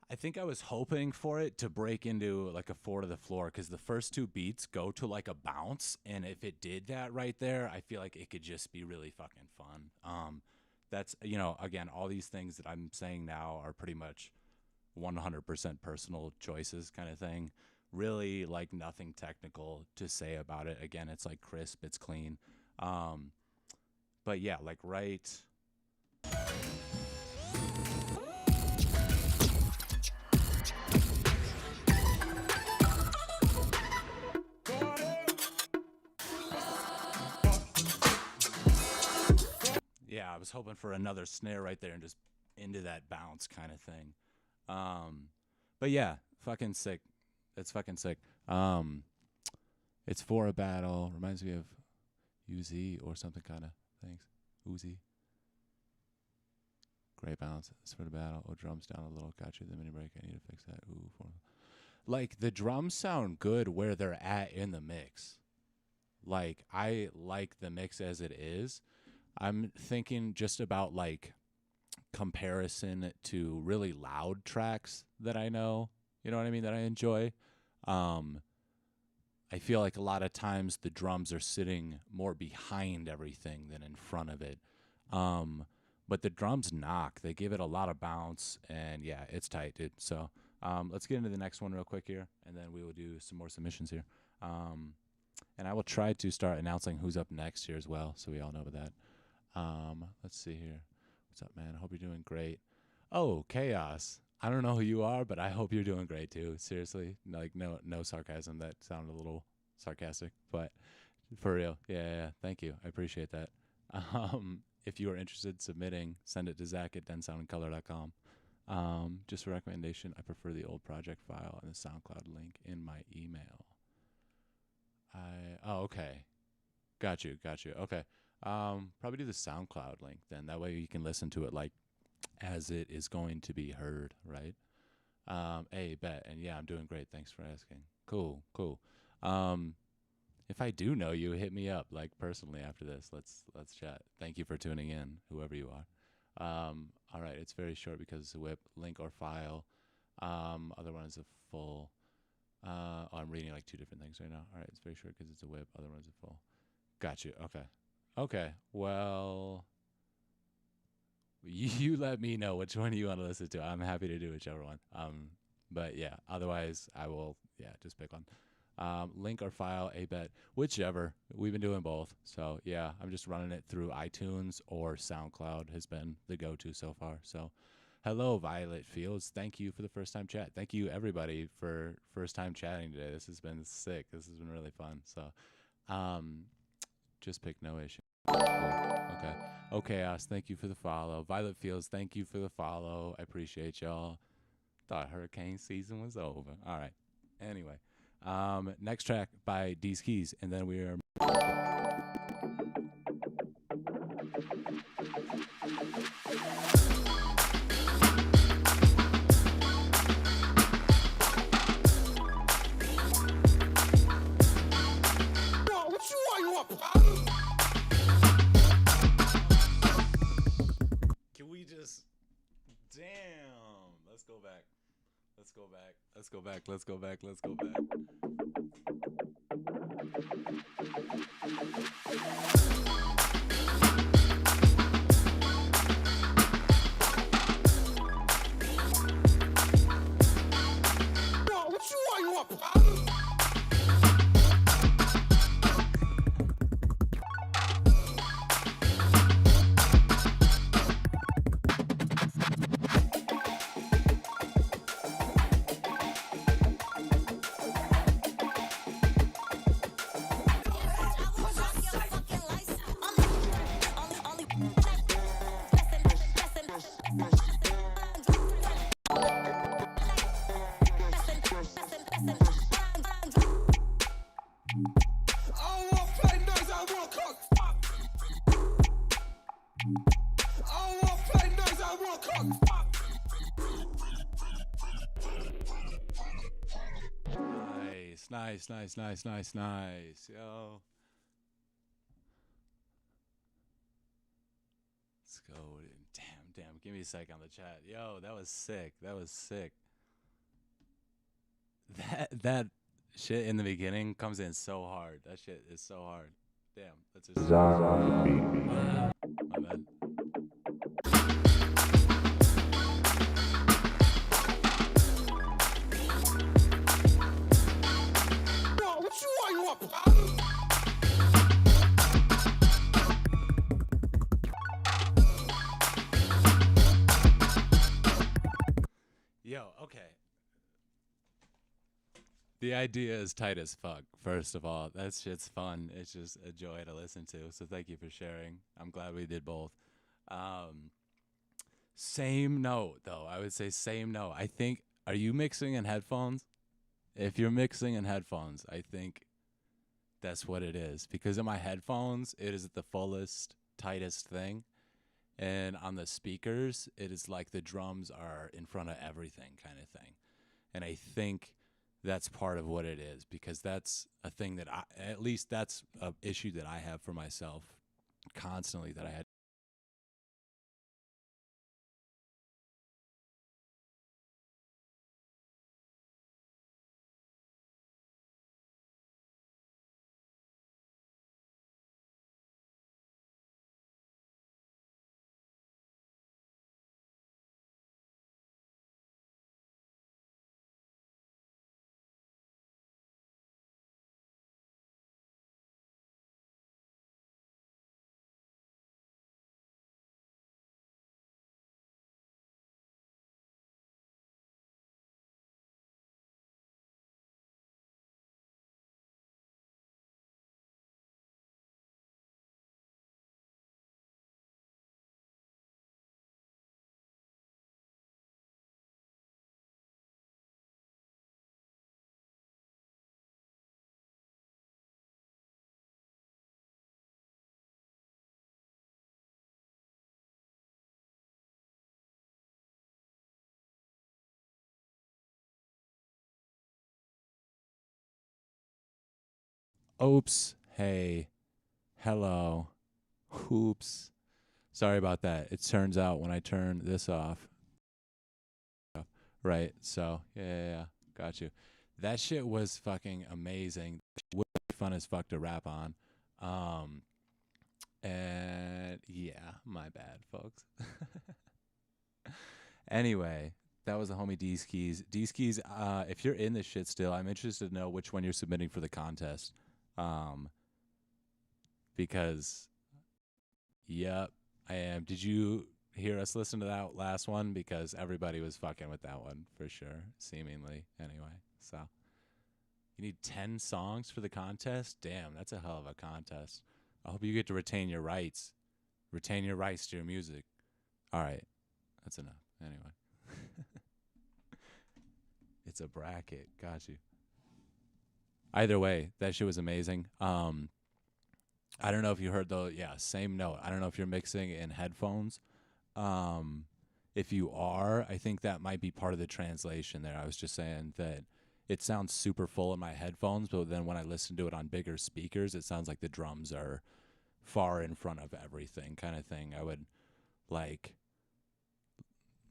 I think I was hoping for it to break into like a 4 to the floor because the first two beats go to like a bounce, and if it did that right there, I feel like it could just be really fucking fun. That's, you know, again, all these things that I'm saying now are pretty much 100% personal choices kind of thing. Really like nothing technical to say about it. Again, it's like crisp, it's clean. But yeah, like right. Yeah, I was hoping for another snare right there and just into that bounce kind of thing. But yeah, fucking sick. It's fucking sick. It's for a battle. Reminds me of UZ or something kind of. Thanks. Uzi. Great bounce. It's for the battle. Oh, drums down a little. Got you. The mini break. I need to fix that. Ooh, for like the drums sound good where they're at in the mix. Like I like the mix as it is. I'm thinking just about like comparison to really loud tracks that I know, you know what I mean, that I enjoy. I feel like a lot of times the drums are sitting more behind everything than in front of it. But the drums knock. They give it a lot of bounce, and yeah, it's tight, dude. So let's get into the next one real quick here, and then we will do some more submissions here. And I will try to start announcing who's up next here as well, so we all know about that. Let's see here. What's up, man? I hope you're doing great. Oh, Chaos. I don't know who you are, but I hope you're doing great too. Seriously. Like no sarcasm. That sounded a little sarcastic, but for real. Yeah. Thank you. I appreciate that. If you are interested in submitting, send it to zach@densoundandcolor.com. Just for recommendation, I prefer the old project file and the SoundCloud link in my email. Okay. Got you. Okay. Probably do the SoundCloud link then. That way you can listen to it like as it is going to be heard, right? Hey, bet. And yeah, I'm doing great. Thanks for asking. Cool. If I do know you, hit me up like personally after this. Let's chat. Thank you for tuning in, whoever you are. All right, it's very short because it's a whip, link or file. Other one is a full. I'm reading like two different things right now. All right, it's very short because it's a whip. Other one's a full. Got you. Okay. Well, you let me know which one you want to listen to. I'm happy to do whichever one. But yeah, otherwise I will, just pick one. Link or file, a bet, whichever. We've been doing both. So yeah, I'm just running it through iTunes or SoundCloud has been the go-to so far. So hello, Violet Fields. Thank you for the first time chat. Thank you everybody for first time chatting today. This has been sick. This has been really fun. So, just pick no issue. Cool. Okay. Okay, Chaos, thank you for the follow. Violet Fields, thank you for the follow. I appreciate y'all. Thought hurricane season was over. All right. Anyway, next track by D's Keys, and then we are. Can we just? Damn. Let's go back. Let's go back. Let's go back. Let's go back. Let's go back. Nice. Yo. Let's go. Damn. Give me a sec on the chat. Yo, that was sick. That shit in the beginning comes in so hard. That shit is so hard. Damn. That's just. My bad. Yo, okay. The idea is tight as fuck, first of all. That shit's fun. It's just a joy to listen to. So thank you for sharing. I'm glad we did both. Same note, though. I would say same note. I think, are you mixing in headphones? If you're mixing in headphones, I think that's what it is. Because in my headphones, it is the fullest, tightest thing. And on the speakers, it is like the drums are in front of everything kind of thing. And I think that's part of what it is, because that's a thing that at least that's an issue that I have for myself constantly, that I had. Oops. Hey. Hello. Oops. Sorry about that. It turns out when I turn this off. Right. So, yeah. Got you. That shit was fucking amazing. Would be fun as fuck to rap on. And yeah, my bad, folks. Anyway, that was the homie D's Keys. D's Keys, if you're in this shit still, I'm interested to know which one you're submitting for the contest. Because, yep, I am. Did you hear us listen to that last one? Because everybody was fucking with that one for sure, seemingly. Anyway, so you need 10 songs for the contest? Damn, that's a hell of a contest. I hope you get to retain your rights. Retain your rights to your music. All right. That's enough. Anyway. It's a bracket. Got you. Either way, that shit was amazing. I don't know if you heard the same note. I don't know if you're mixing in headphones. If you are, I think that might be part of the translation there. I was just saying that it sounds super full in my headphones, but then when I listen to it on bigger speakers, it sounds like the drums are far in front of everything kind of thing. I would like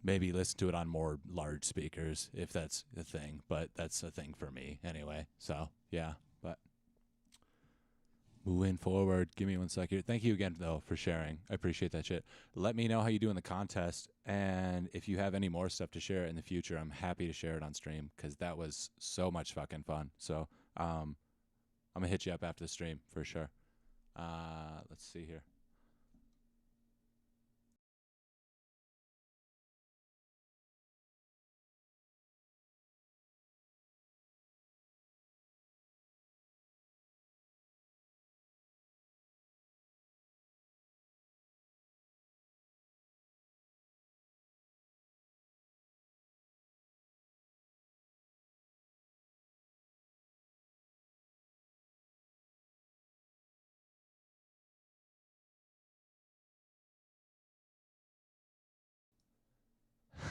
maybe listen to it on more large speakers if that's a thing, but that's a thing for me anyway. So yeah, but moving forward, give me 1 second. Thank you again though for sharing. I appreciate that shit. Let me know how you do in the contest, and if you have any more stuff to share in the future, I'm happy to share it on stream because that was so much fucking fun. So I'm gonna hit you up after the stream for sure. Let's see here.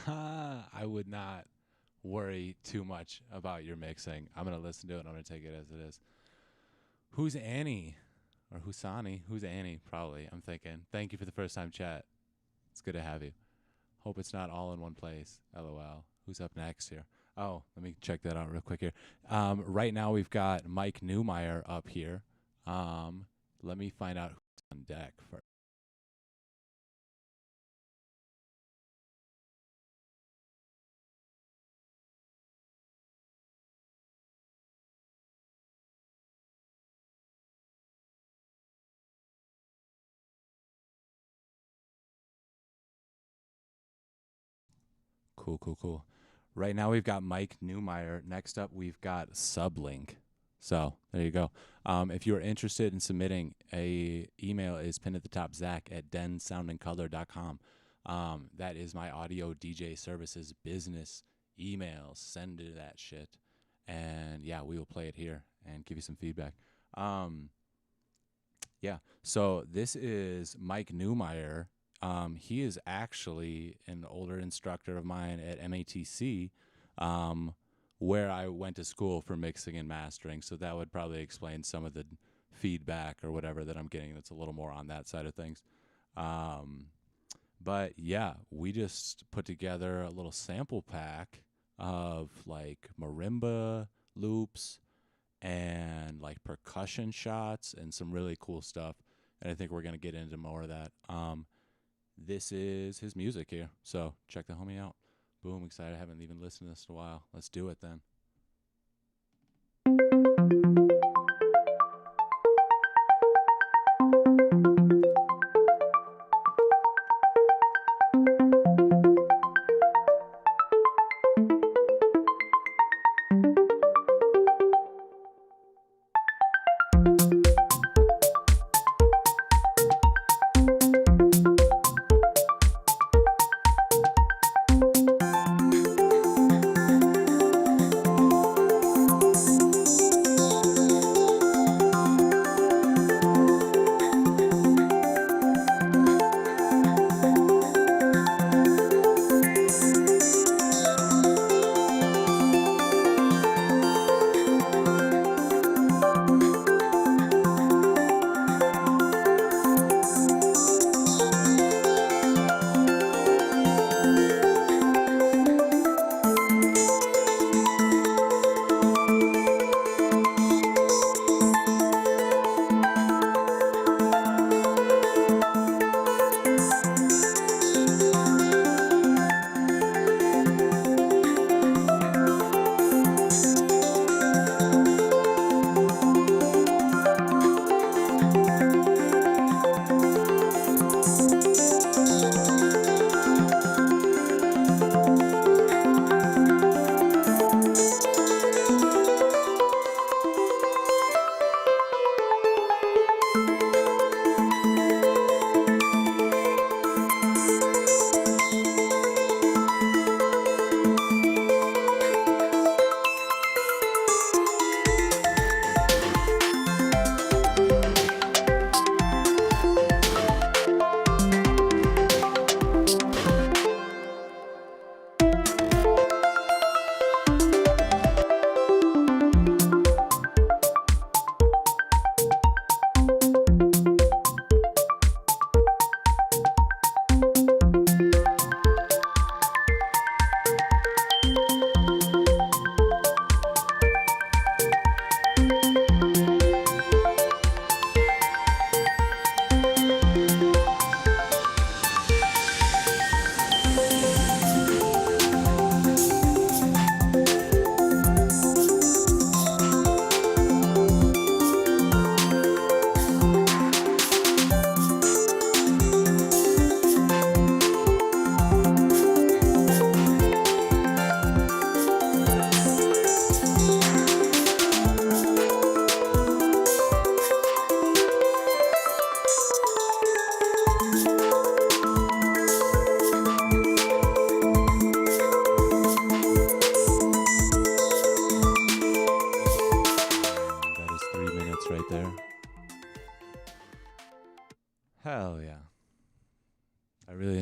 I would not worry too much about your mixing. I'm going to listen to it and I'm going to take it as it is. Who's Annie? Or Husani? Who's Annie? Probably, I'm thinking. Thank you for the first time chat. It's good to have you. Hope it's not all in one place. LOL. Who's up next here? Oh, let me check that out real quick here. Right now we've got Mike Newmeyer up here. Let me find out who's on deck first. Cool. Right now we've got Mike Newmeyer. Next up we've got Sublink. So there you go. If you're interested in submitting, a email is pinned at the top, zach@densoundandcolor.com. That is my audio DJ services business email. Send to that shit. And yeah, we will play it here and give you some feedback. Yeah, so this is Mike Newmeyer. He is actually an older instructor of mine at MATC, where I went to school for mixing and mastering. So that would probably explain some of the feedback or whatever that I'm getting that's a little more on that side of things. But yeah, we just put together a little sample pack of like marimba loops and like percussion shots and some really cool stuff. And I think we're going to get into more of that. This is his music here. So check the homie out. Boom, excited. I haven't even listened to this in a while. Let's do it then.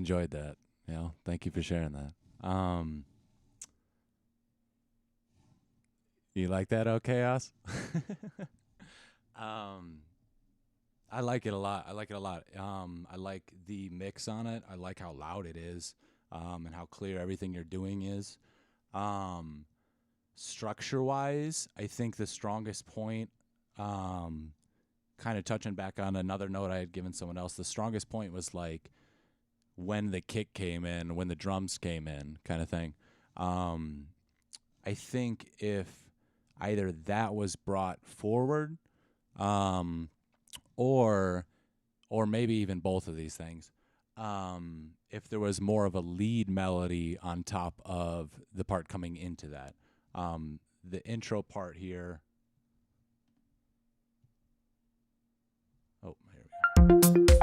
enjoyed that. You know, thank you for sharing that. You like that, Oh Chaos? I like it a lot. I like the mix on it. I like how loud it is, and how clear everything you're doing is. Structure-wise, I think the strongest point, kind of touching back on another note I had given someone else, the strongest point was like when the kick came in, when the drums came in, kind of thing. I think if either that was brought forward, or maybe even both of these things, if there was more of a lead melody on top of the part coming into that. The intro part here. Oh, here we go.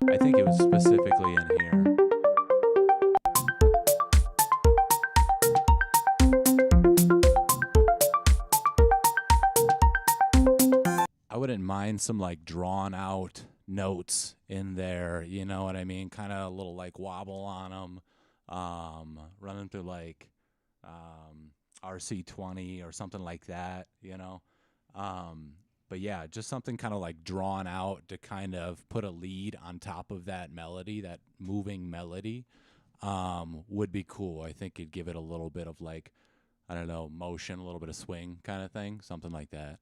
I think it was specifically in here. I wouldn't mind some like drawn out notes in there, you know what I mean? Kind of a little like wobble on them, running through like RC20 or something like that, you know? But yeah, just something kind of like drawn out to kind of put a lead on top of that melody, that moving melody, would be cool. I think it'd give it a little bit of like, I don't know, motion, a little bit of swing kind of thing, something like that.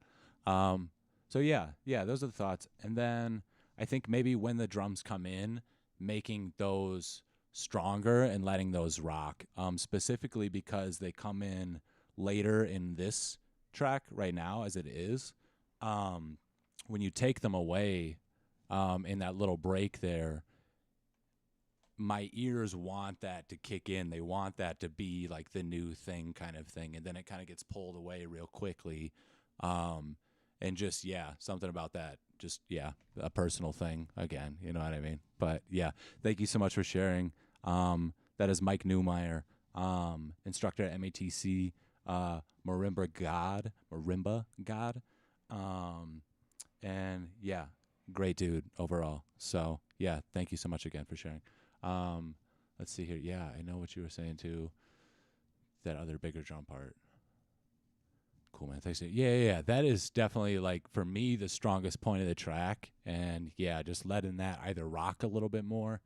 So yeah, those are the thoughts. And then I think maybe when the drums come in, making those stronger and letting those rock, specifically because they come in later in this track right now as it is. When you take them away, in that little break there, my ears want that to kick in. They want that to be like the new thing kind of thing. And then it kind of gets pulled away real quickly. And just, yeah, something about that. Just, yeah, a personal thing again, you know what I mean? But yeah, thank you so much for sharing. That is Mike Newmeyer, instructor at MATC, Marimba God. And yeah, great dude overall. So yeah, thank you so much again for sharing. Let's see here. Yeah, I know what you were saying too. That other bigger drum part. Cool, man. Thanks. Yeah. That is definitely, like, for me, the strongest point of the track. And yeah, just letting that either rock a little bit more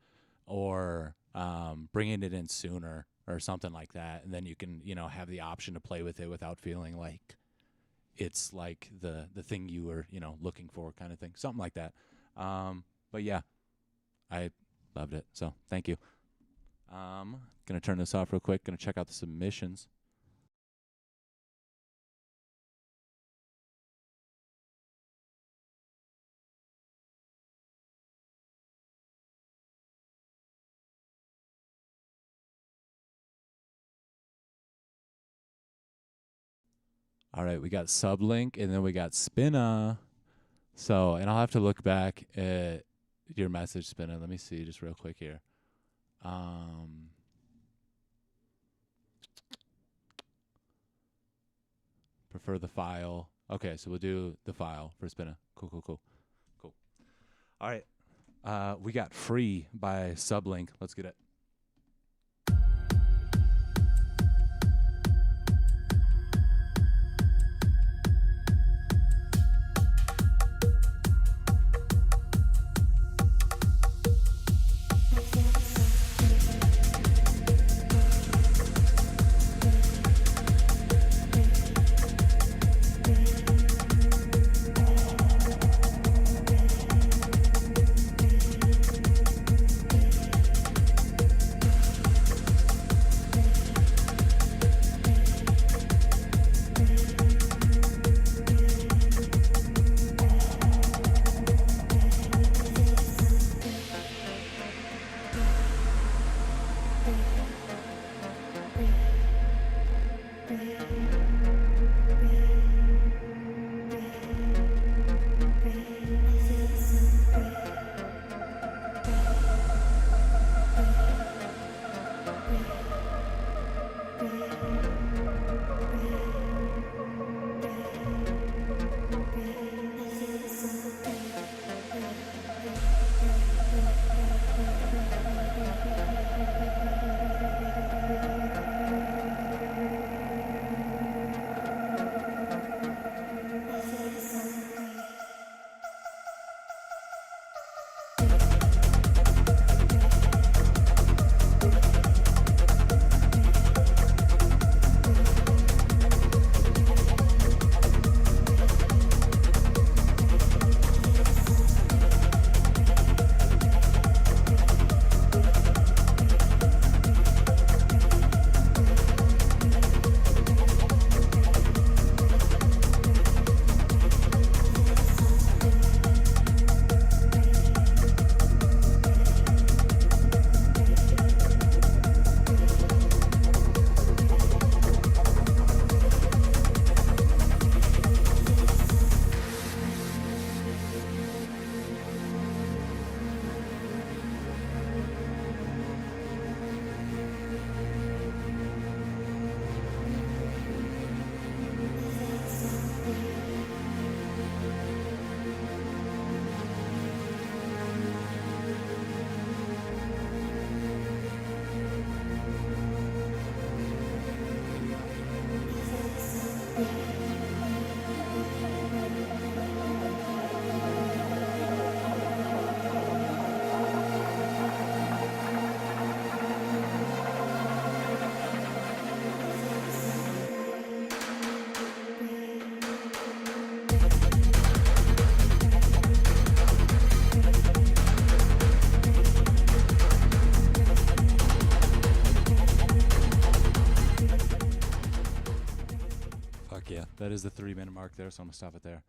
or bringing it in sooner or something like that. And then you can, you know, have the option to play with it without feeling like it's like the thing you were, you know, looking for kind of thing. Something like that. But yeah, I loved it. So thank you. Going to turn this off real quick. Going to check out the submissions. All right, we got Sublink, and then we got Spinna. So, and I'll have to look back at your message, Spinna. Let me see just real quick here. Prefer the file. Okay, so we'll do the file for Spinna. Cool. All right, we got Free by Sublink. Let's get it. that is the 3-minute mark there, so I'm gonna stop it there.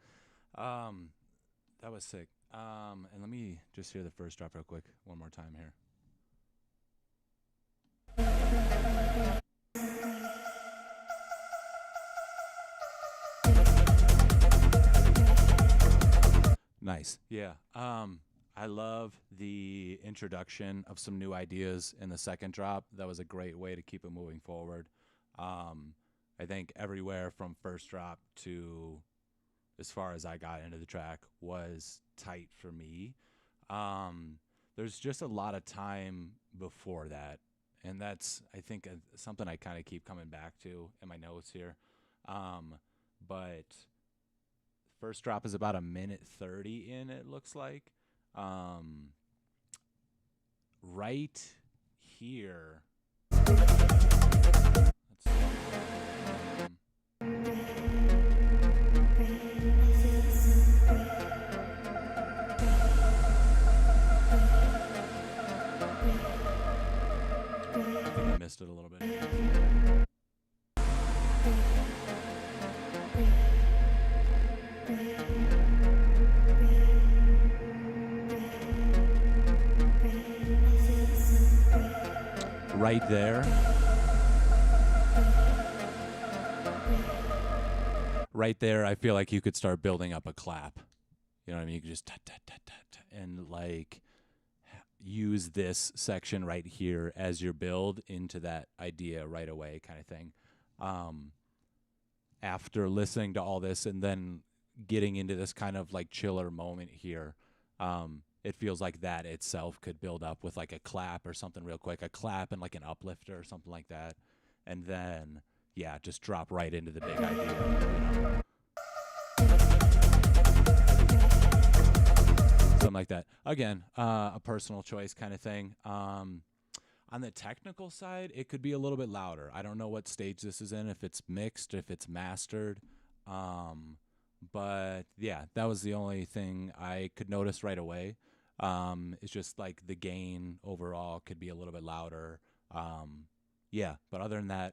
That was sick. And let me just hear the first drop real quick one more time here. Nice. Yeah. I love the introduction of some new ideas in the second drop. That was a great way to keep it moving forward. I think everywhere from first drop to as far as I got into the track was tight for me. There's just a lot of time before that. And that's, I think, something I kind of keep coming back to in my notes here. But first drop is about 1:30 in, it looks like. Right here. Let's see. I think I missed it a little bit. Right there. Right there, I feel like you could start building up a clap. You know what I mean? You could just and like use this section right here as your build into that idea right away kind of thing. After listening to all this and then getting into this kind of like chiller moment here, it feels like that itself could build up with like a clap or something real quick, a clap and like an uplifter or something like that. And then, yeah, just drop right into the big idea, you know? Something like that. Again, a personal choice kind of thing. On the technical side, it could be a little bit louder. I don't know what stage this is in, if it's mixed, if it's mastered. But yeah, that was the only thing I could notice right away. It's just like the gain overall could be a little bit louder. Yeah, but other than that,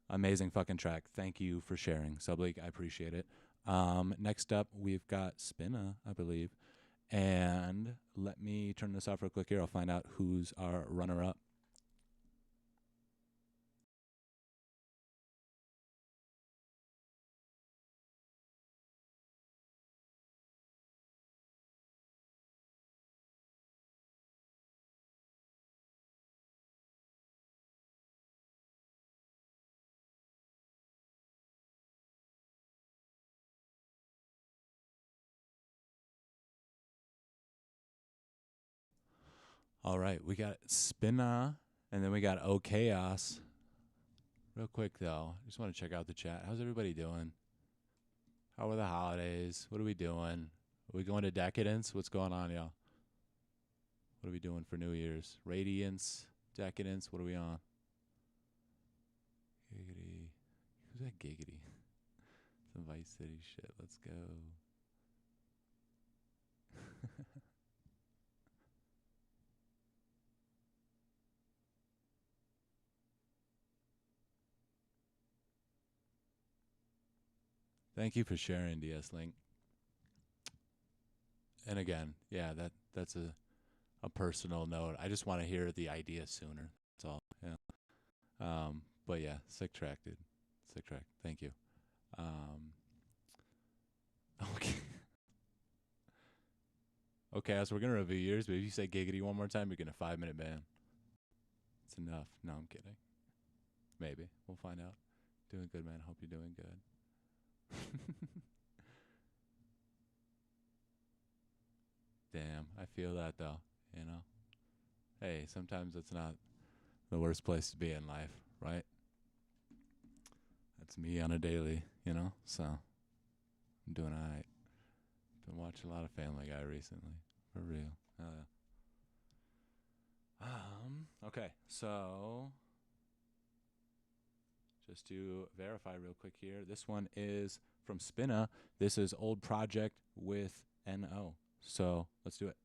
amazing fucking track. Thank you for sharing, Subleague. I appreciate it. Next up, we've got Spinna, I believe. And let me turn this off real quick here. I'll find out who's our runner-up. All right, we got Spinna, and then we got O Chaos. Real quick, though, I just want to check out the chat. How's everybody doing? How are the holidays? What are we doing? Are we going to Decadence? What's going on, y'all? What are we doing for New Year's? Radiance, Decadence, what are we on? Giggity. Who's that Giggity? Some Vice City shit. Let's go. Thank you for sharing, DS Link. And again, yeah, that's a personal note. I just want to hear the idea sooner. That's all. Yeah. But yeah, sick track, dude. Sick track. Thank you. Okay. Okay, so we're gonna review yours, but if you say giggity one more time, you're getting a 5-minute ban. It's enough. No, I'm kidding. Maybe. We'll find out. Doing good, man. Hope you're doing good. Damn, I feel that though, you know. Hey, sometimes it's not the worst place to be in life, right? That's me on a daily, you know. So I'm doing alright. Been watching a lot of Family Guy recently, for real. Okay, so just to verify real quick here, this one is from Spinna. This is Old Project with NO. So let's do it.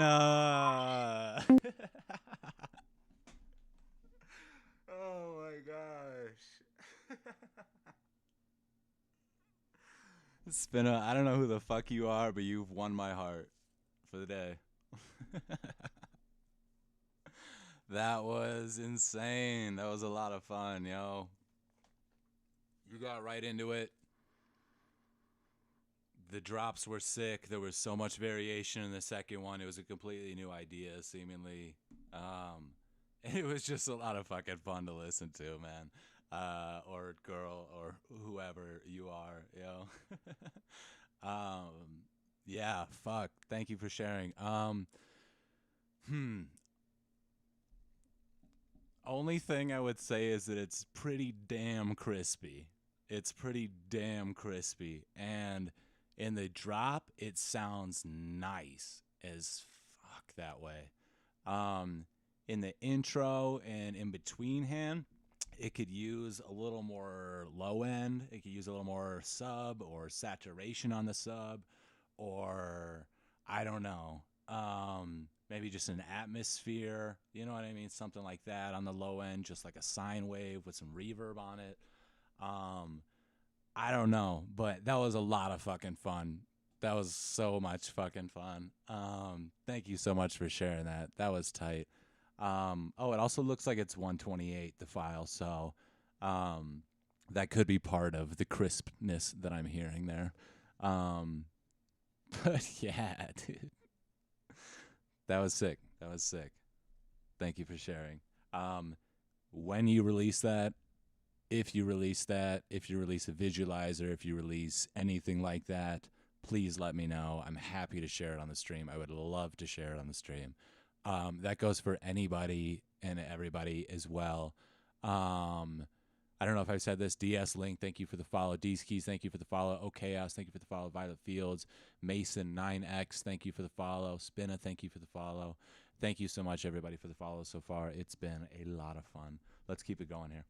Spinna. Oh my gosh. Spinna, I don't know who the fuck you are, but you've won my heart for the day. That was insane. That was a lot of fun, yo. You got right into it. The drops were sick. There was so much variation in the second one. It was a completely new idea, seemingly. It was just a lot of fucking fun to listen to, man. Or girl, or whoever you are, yo. Yeah, fuck. Thank you for sharing. Only thing I would say is that it's pretty damn crispy. It's pretty damn crispy. And in the drop, it sounds nice as fuck that way. In the intro and in between hand, it could use a little more low end. It could use a little more sub or saturation on the sub, or I don't know. Maybe just an atmosphere, you know what I mean? Something like that on the low end, just like a sine wave with some reverb on it. I don't know, but that was a lot of fucking fun. That was so much fucking fun. Thank you so much for sharing that. That was tight. Oh, it also looks like it's 128, the file, so that could be part of the crispness that I'm hearing there. But yeah, dude. That was sick. That was sick. Thank you for sharing. When you release that, if you release that, if you release a visualizer, if you release anything like that, please let me know. I'm happy to share it on the stream. I would love to share it on the stream. That goes for anybody and everybody as well. I don't know if I've said this. DS Link, thank you for the follow. D's Keys, thank you for the follow. O Chaos, thank you for the follow. Violet Fields, Mason 9X, thank you for the follow. Spinna, thank you for the follow. Thank you so much, everybody, for the follow so far. It's been a lot of fun. Let's keep it going here.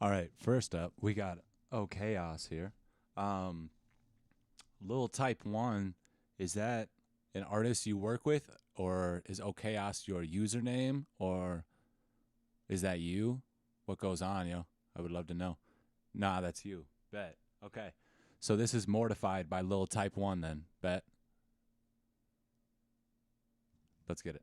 All right, first up, we got O Chaos here. Lil Type 1, is that an artist you work with, or is O Chaos your username, or is that you? What goes on, yo? I would love to know. Nah, that's you. Bet. Okay. So this is Mortified by Lil Type 1 then. Bet. Let's get it.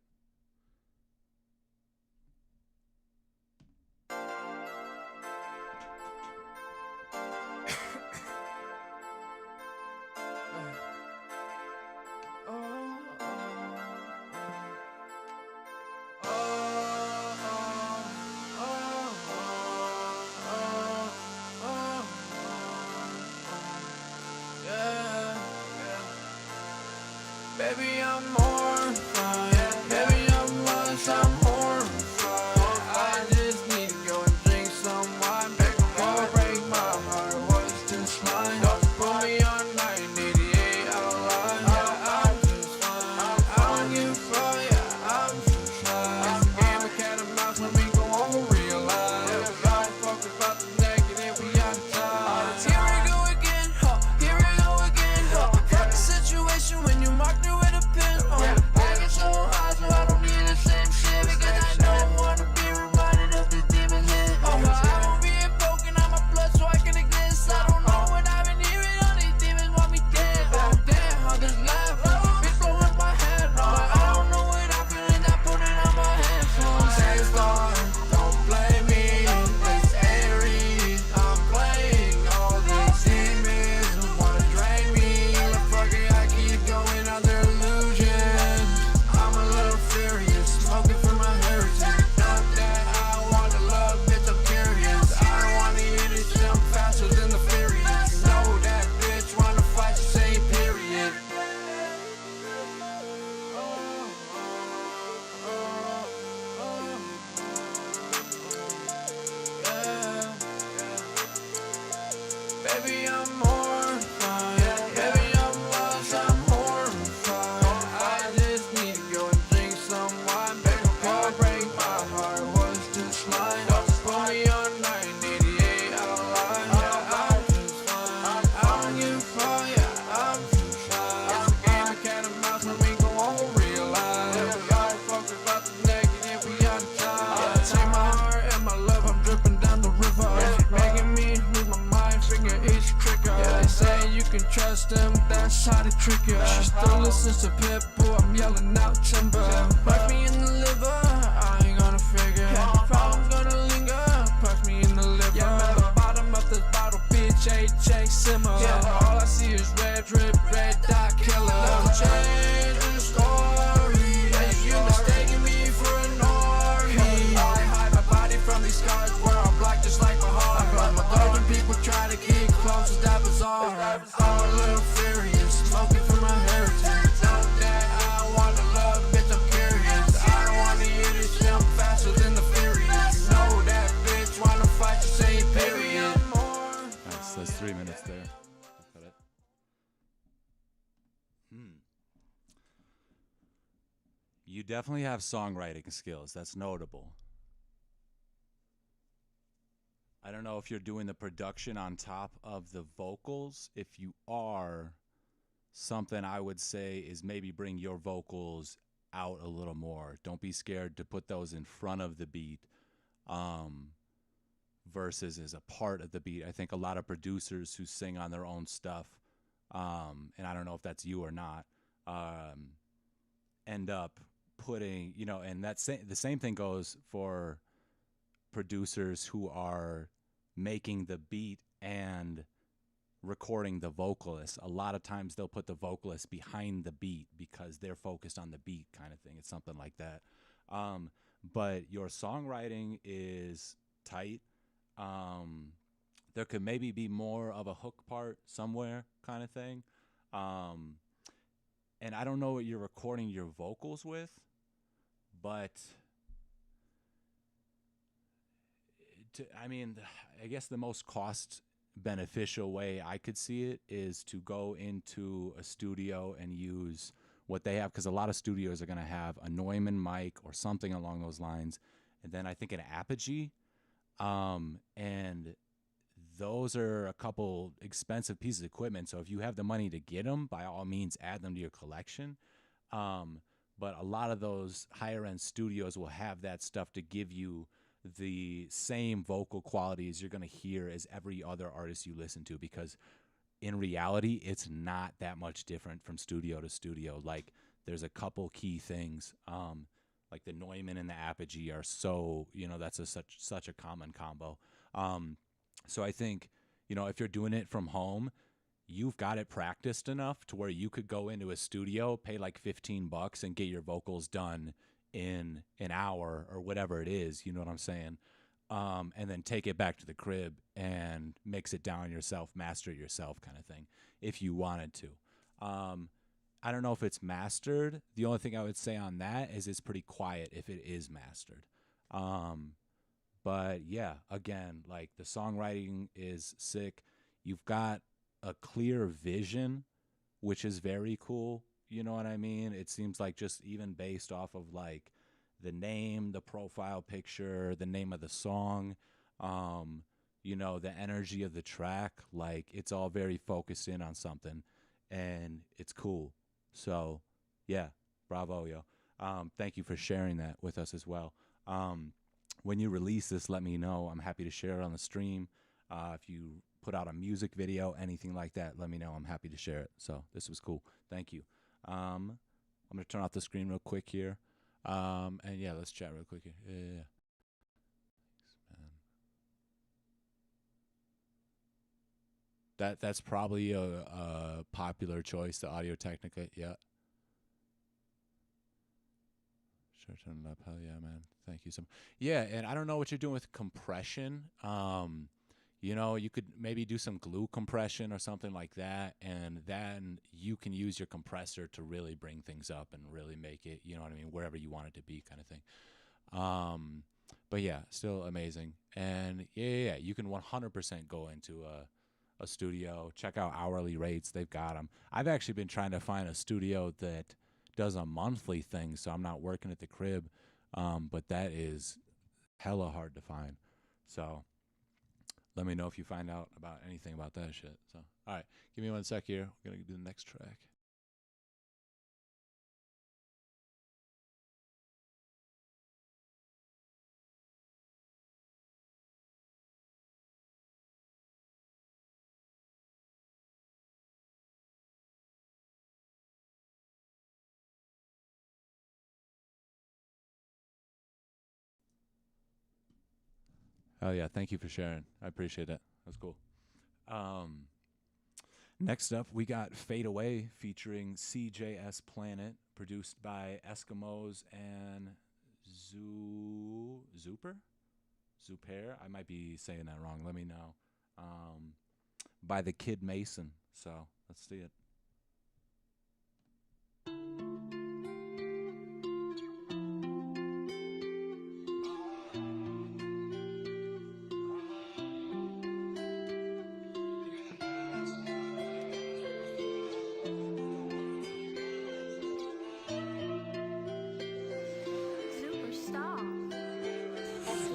Baby, I'm mortified. system, that's how they trick you. She still listens to Pitbull, I'm yelling out timber. Punch me in the liver, I ain't gonna figure. Problems gonna linger, punch me in the liver. Yeah, the bottom of this bottle, bitch, AJ simmer. Yeah, all I see is red drip, red dot killer. Never change the story. Yeah, you mistaken me for an orgy. I hide my body from these scars where I'm black just like my heart. But my golden people try to get close, that was all. I'm a little furious, smoking for my heritage. Know that I want to love, bitch, I'm curious. I don't want to hear this shit, I'm faster than the furious. Know that bitch wanna fight, you say period. Nice, that's 3 minutes there. Cut it. You definitely have songwriting skills. That's notable. I don't know if you're doing the production on top of the vocals. If you are, something I would say is maybe bring your vocals out a little more. Don't be scared to put those in front of the beat versus as a part of the beat. I think a lot of producers who sing on their own stuff, and I don't know if that's you or not, end up putting, and the same thing goes for producers who are making the beat and recording the vocalist. A lot of times they'll put the vocalist behind the beat because they're focused on the beat kind of thing. It's something like that. But your songwriting is tight. There could maybe be more of a hook part somewhere kind of thing. And I don't know what you're recording your vocals with, but I guess the most cost beneficial way I could see it is to go into a studio and use what they have, because a lot of studios are going to have a Neumann mic or something along those lines, and then I think an Apogee, and those are a couple expensive pieces of equipment. So if you have the money to get them, by all means add them to your collection. But a lot of those higher end studios will have that stuff to give you the same vocal qualities you're going to hear as every other artist you listen to, because in reality it's not that much different from studio to studio. Like, there's a couple key things, like the Neumann and the Apogee are so, that's such a common combo. So I think, if you're doing it from home, you've got it practiced enough to where you could go into a studio, pay like $15 and get your vocals done in an hour or whatever it is, you know what I'm saying? And then take it back to the crib and mix it down yourself, master it yourself kind of thing, if you wanted to. I don't know if it's mastered. The only thing I would say on that is it's pretty quiet if it is mastered. But yeah, again, like, the songwriting is sick. You've got a clear vision, which is very cool. You know what I mean? It seems like, just even based off of like the name, the profile picture, the name of the song, the energy of the track, like, it's all very focused in on something, and it's cool. So yeah, bravo, yo. Thank you for sharing that with us as well. When you release this, let me know. I'm happy to share it on the stream. If you put out a music video, anything like that, let me know. I'm happy to share it. So this was cool. Thank you. I'm going to turn off the screen real quick here. And yeah, let's chat real quick here. Yeah. That's probably a popular choice, the Audio Technica. Yeah. Sure, turn it up. Hell yeah, man. Thank you so much. Yeah, and I don't know what you're doing with compression. You could maybe do some glue compression or something like that, and then you can use your compressor to really bring things up and really make it, wherever you want it to be, kind of thing. But yeah, still amazing. And yeah, you can 100% go into a studio, check out hourly rates. They've got them. I've actually been trying to find a studio that does a monthly thing, so I'm not working at the crib, but that is hella hard to find. So let me know if you find out about anything about that shit. So, all right, give me 1 sec here. We're going to do the next track. Oh yeah, thank you for sharing. I appreciate it. That's cool. Next up, we got Fade Away featuring CJS Planet, produced by Eskimos and Zuper? I might be saying that wrong. Let me know. By the Kid Mason. So let's see it.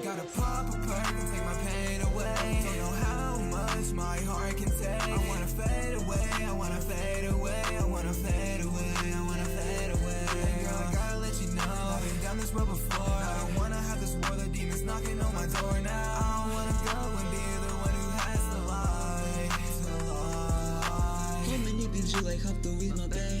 Gotta pop a perk and take my pain away. Don't know how much my heart can take. I wanna fade away, I wanna fade away, I wanna fade away, I wanna fade away. Girl, I gotta let you know I've been down this road before. I don't wanna have this world of demons knocking on my door now. I don't wanna go and be the one who has to lie. How many pills you like have to with my pain?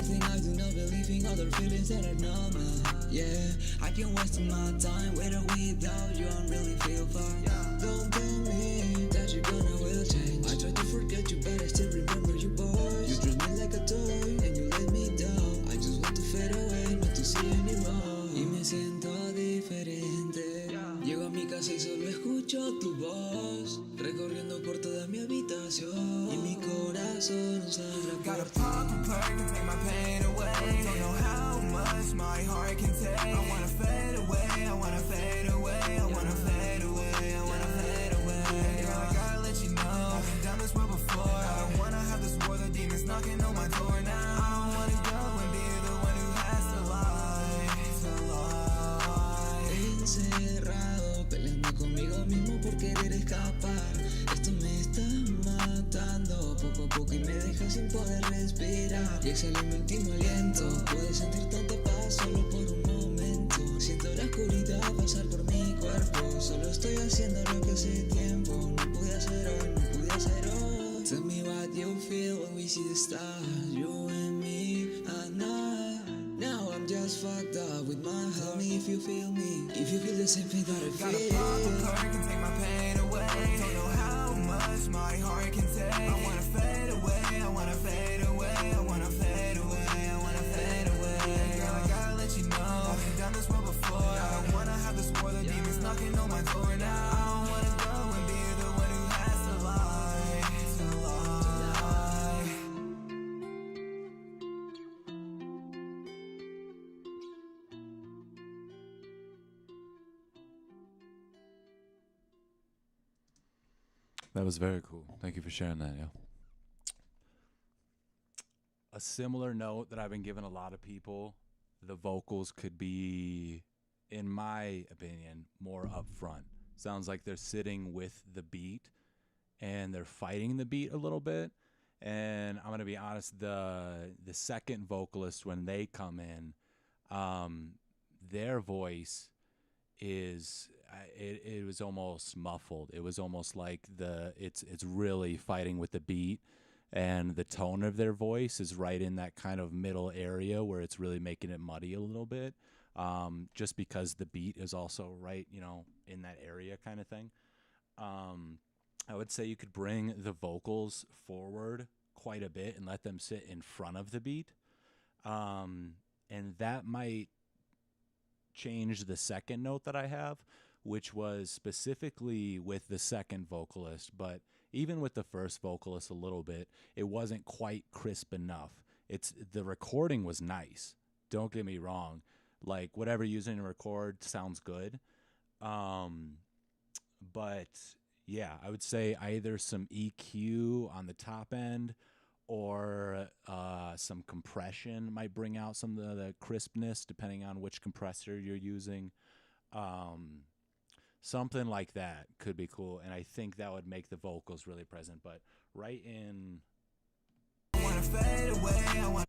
I do not believe in other feelings that are normal. Yeah, I can waste my time with or without you. I really feel fine. Don't tell me that you're gonna will change. I try to forget you, but I still remember you, boys. You treat me like a toy and you let me down. I just want to fade away, not to see any wrong. Y me siento diferente. Llego a mi casa y solo escucho tu voz, recorriendo por toda mi habitación. Y mi corazón sangra por Gotta pop a perk and take my pain away. Don't know how much my heart can take. I wanna fade away, I wanna fade away, I wanna fade away, I wanna fade away. Girl, I gotta let you know I've been down this road before. I don't wanna have this world of demons knocking on my door now. I don't wanna go and be the one who has to lie, encerrado, peleando conmigo mismo por querer escapar. Esto me está matando poco a poco y me deja sin poder respirar. Y exhalé mi último aliento. Puedes sentir tanta paz solo por un momento. Siento la oscuridad pasar por mi cuerpo. Solo estoy haciendo lo que hace tiempo no pude hacer hoy, no pude hacer hoy. Tell me what you feel when we see the stars, you and me at night. Now I'm just fucked up with my heart. Tell me if you feel me, if you feel the same thing that I gotta feel. pop a perk and take my pain away. Don't know how much my heart can take. I wanna fade away, I wanna fade away, I wanna fade away, I wanna fade away. Girl, I gotta let you know I've been down this road before. I don't wanna have this world of demons knocking on my door now. I don't wanna go and be the one who has to lie, to lie. That was very cool. Thank you for sharing that, yo. A similar note that I've been giving a lot of people, the vocals could be, in my opinion, more upfront. Sounds like they're sitting with the beat and they're fighting the beat a little bit. And I'm gonna be honest, the second vocalist, when they come in, their voice is it was almost muffled. It was almost like it's really fighting with the beat, and the tone of their voice is right in that kind of middle area where it's really making it muddy a little bit, just because the beat is also right, in that area kind of thing. I would say you could bring the vocals forward quite a bit and let them sit in front of the beat, and that might change the second note that I have, which was specifically with the second vocalist, but even with the first vocalist a little bit, it wasn't quite crisp enough. The recording was nice. Don't get me wrong. Like, whatever you're using to record sounds good. But yeah, I would say either some EQ on the top end or some compression might bring out some of the crispness, depending on which compressor you're using. Something like that could be cool, and I think that would make the vocals really present. But right in... I wanna fade away, I wanna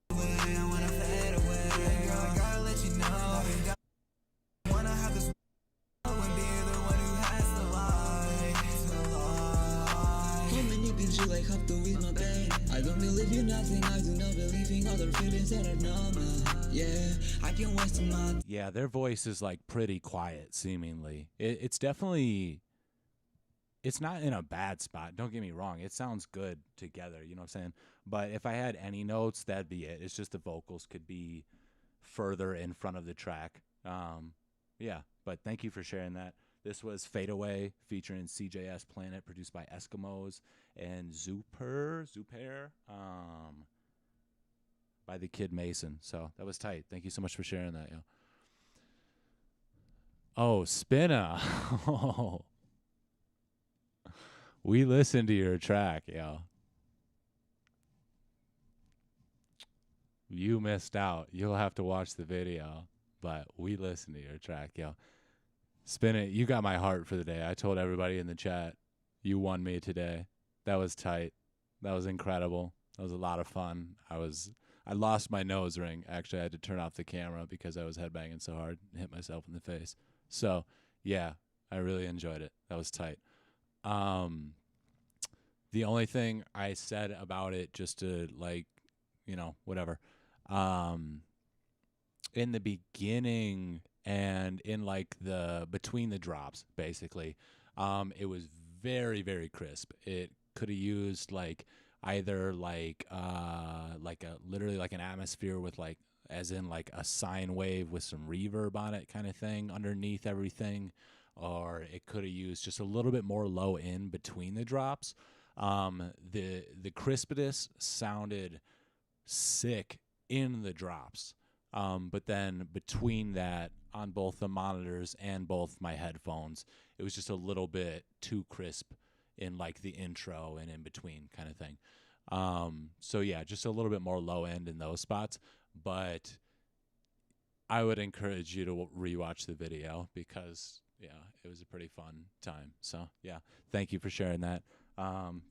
fade away, I wanna fade away. Girl, I gotta let you know I've been down. I wanna have this and be the one who has to lie, to lie. How many pills you like have to with my pain? I don't believe you nothing, I do not believe in other feelings that are normal. Yeah, I can waste my Yeah, their voice is like pretty quiet, seemingly. It's definitely, it's not in a bad spot. Don't get me wrong. It sounds good together. You know what I'm saying? But if I had any notes, that'd be it. It's just the vocals could be further in front of the track. Yeah, but thank you for sharing that. This was Fade Away featuring CJS Planet, produced by Eskimos and Zuper, by the Kid Mason. So that was tight. Thank you so much for sharing that, yo. Oh, Spinna. We listened to your track, yo. You missed out. You'll have to watch the video, but we listened to your track, yo. Spin It, you got my heart for the day. I told everybody in the chat, you won me today. That was tight. That was incredible. That was a lot of fun. I lost my nose ring. Actually, I had to turn off the camera because I was headbanging so hard and hit myself in the face. So, yeah, I really enjoyed it. That was tight. The only thing I said about it, just to like, you know, whatever, in the beginning and in like the between the drops, basically, it was very, very crisp. It could have used like either like a literally like an atmosphere with like, as in like a sine wave with some reverb on it kind of thing underneath everything, or it could have used just a little bit more low end between the drops. The crispness sounded sick in the drops, but then between that, on both the monitors and both my headphones, it was just a little bit too crisp in like the intro and in between kind of thing. So yeah, just a little bit more low end in those spots, but I would encourage you to rewatch the video because yeah, it was a pretty fun time. So yeah, thank you for sharing that.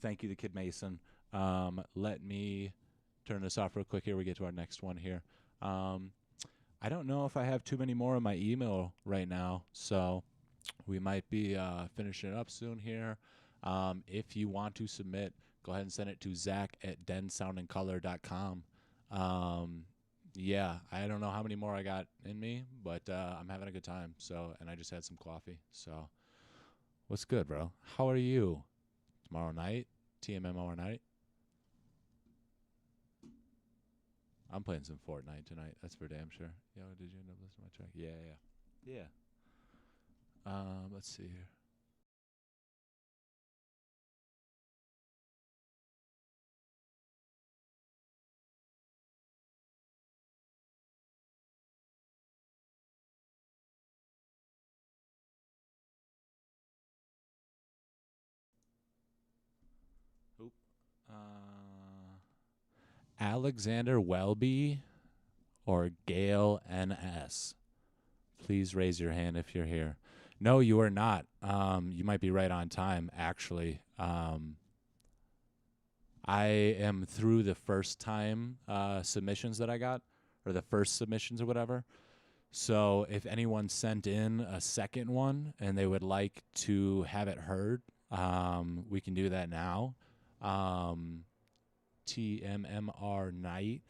Thank you to Kid Mason. Let me turn this off real quick here. We get to our next one here. I don't know if I have too many more in my email right now, so we might be finishing it up soon here. If you want to submit, go ahead and send it to zach@densoundandcolor.com. Yeah, I don't know how many more I got in me, but I'm having a good time. So, and I just had some coffee. So, what's good, bro? How are you? Tomorrow night, TMMO night. I'm playing some Fortnite tonight. That's for damn sure. Yo, did you end up listening to my track? Yeah. Let's see here. Oop. Alexander Welby or Gail NS. Please raise your hand if you're here. No, you are not. You might be right on time, actually. I am through the first time submissions that I got, or the first submissions or whatever. So if anyone sent in a second one and they would like to have it heard, we can do that now. TMMR night.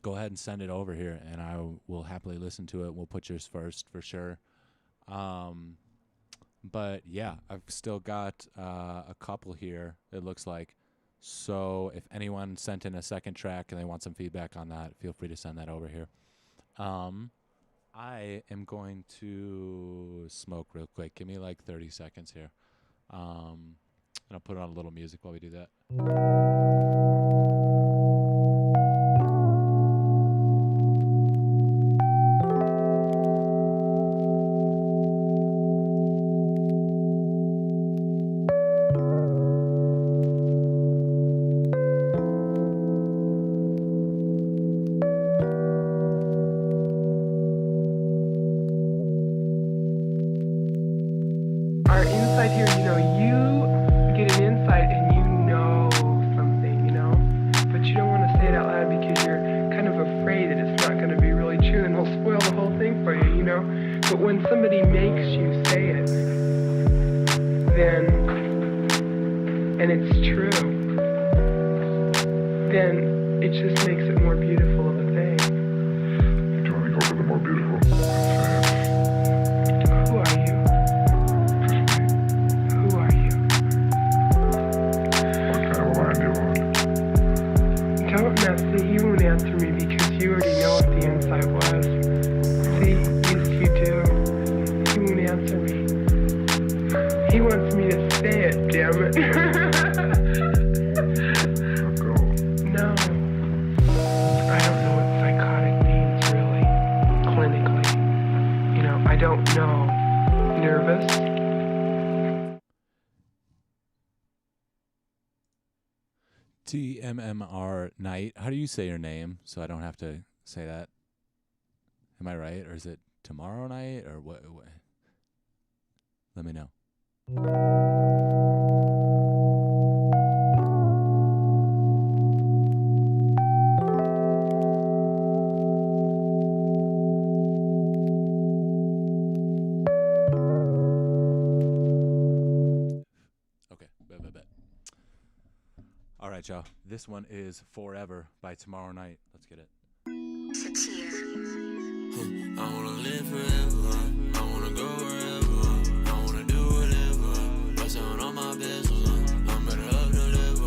Go ahead and send it over here, and I will happily listen to it. We'll put yours first for sure. But yeah, I've still got a couple here, it looks like. So if anyone sent in a second track and they want some feedback on that, feel free to send that over here. I am going to smoke real quick. Give me like 30 seconds here. And I'll put on a little music while we do that. Our insight here, you get an insight and you know something, but you don't want to say it out loud because you're kind of afraid that it's not going to be really true and it'll spoil the whole thing for you, But when somebody makes you say it, then, and it's true, then it just makes it more beautiful of a thing. You want to go for the more beautiful? Who are you? Who are you? What kind of a line do you want? Don't mess. See, he won't answer me because you already know what the insight was. See, yes, you do. He won't answer me. He wants me to say it, damn it. Go. No. I don't know what psychotic means, really, clinically. You know, I don't know. Nervous? TMMR Night. How do you say your name so I don't have to say that? Am I right? Or is it tomorrow night? Or what? Let me know. Okay. Bet. All right, y'all. This one is Forever by Tomorrow Night. Let's get it. I wanna live forever, I wanna go wherever, I wanna do whatever, bust down all my business, I'm better up to live,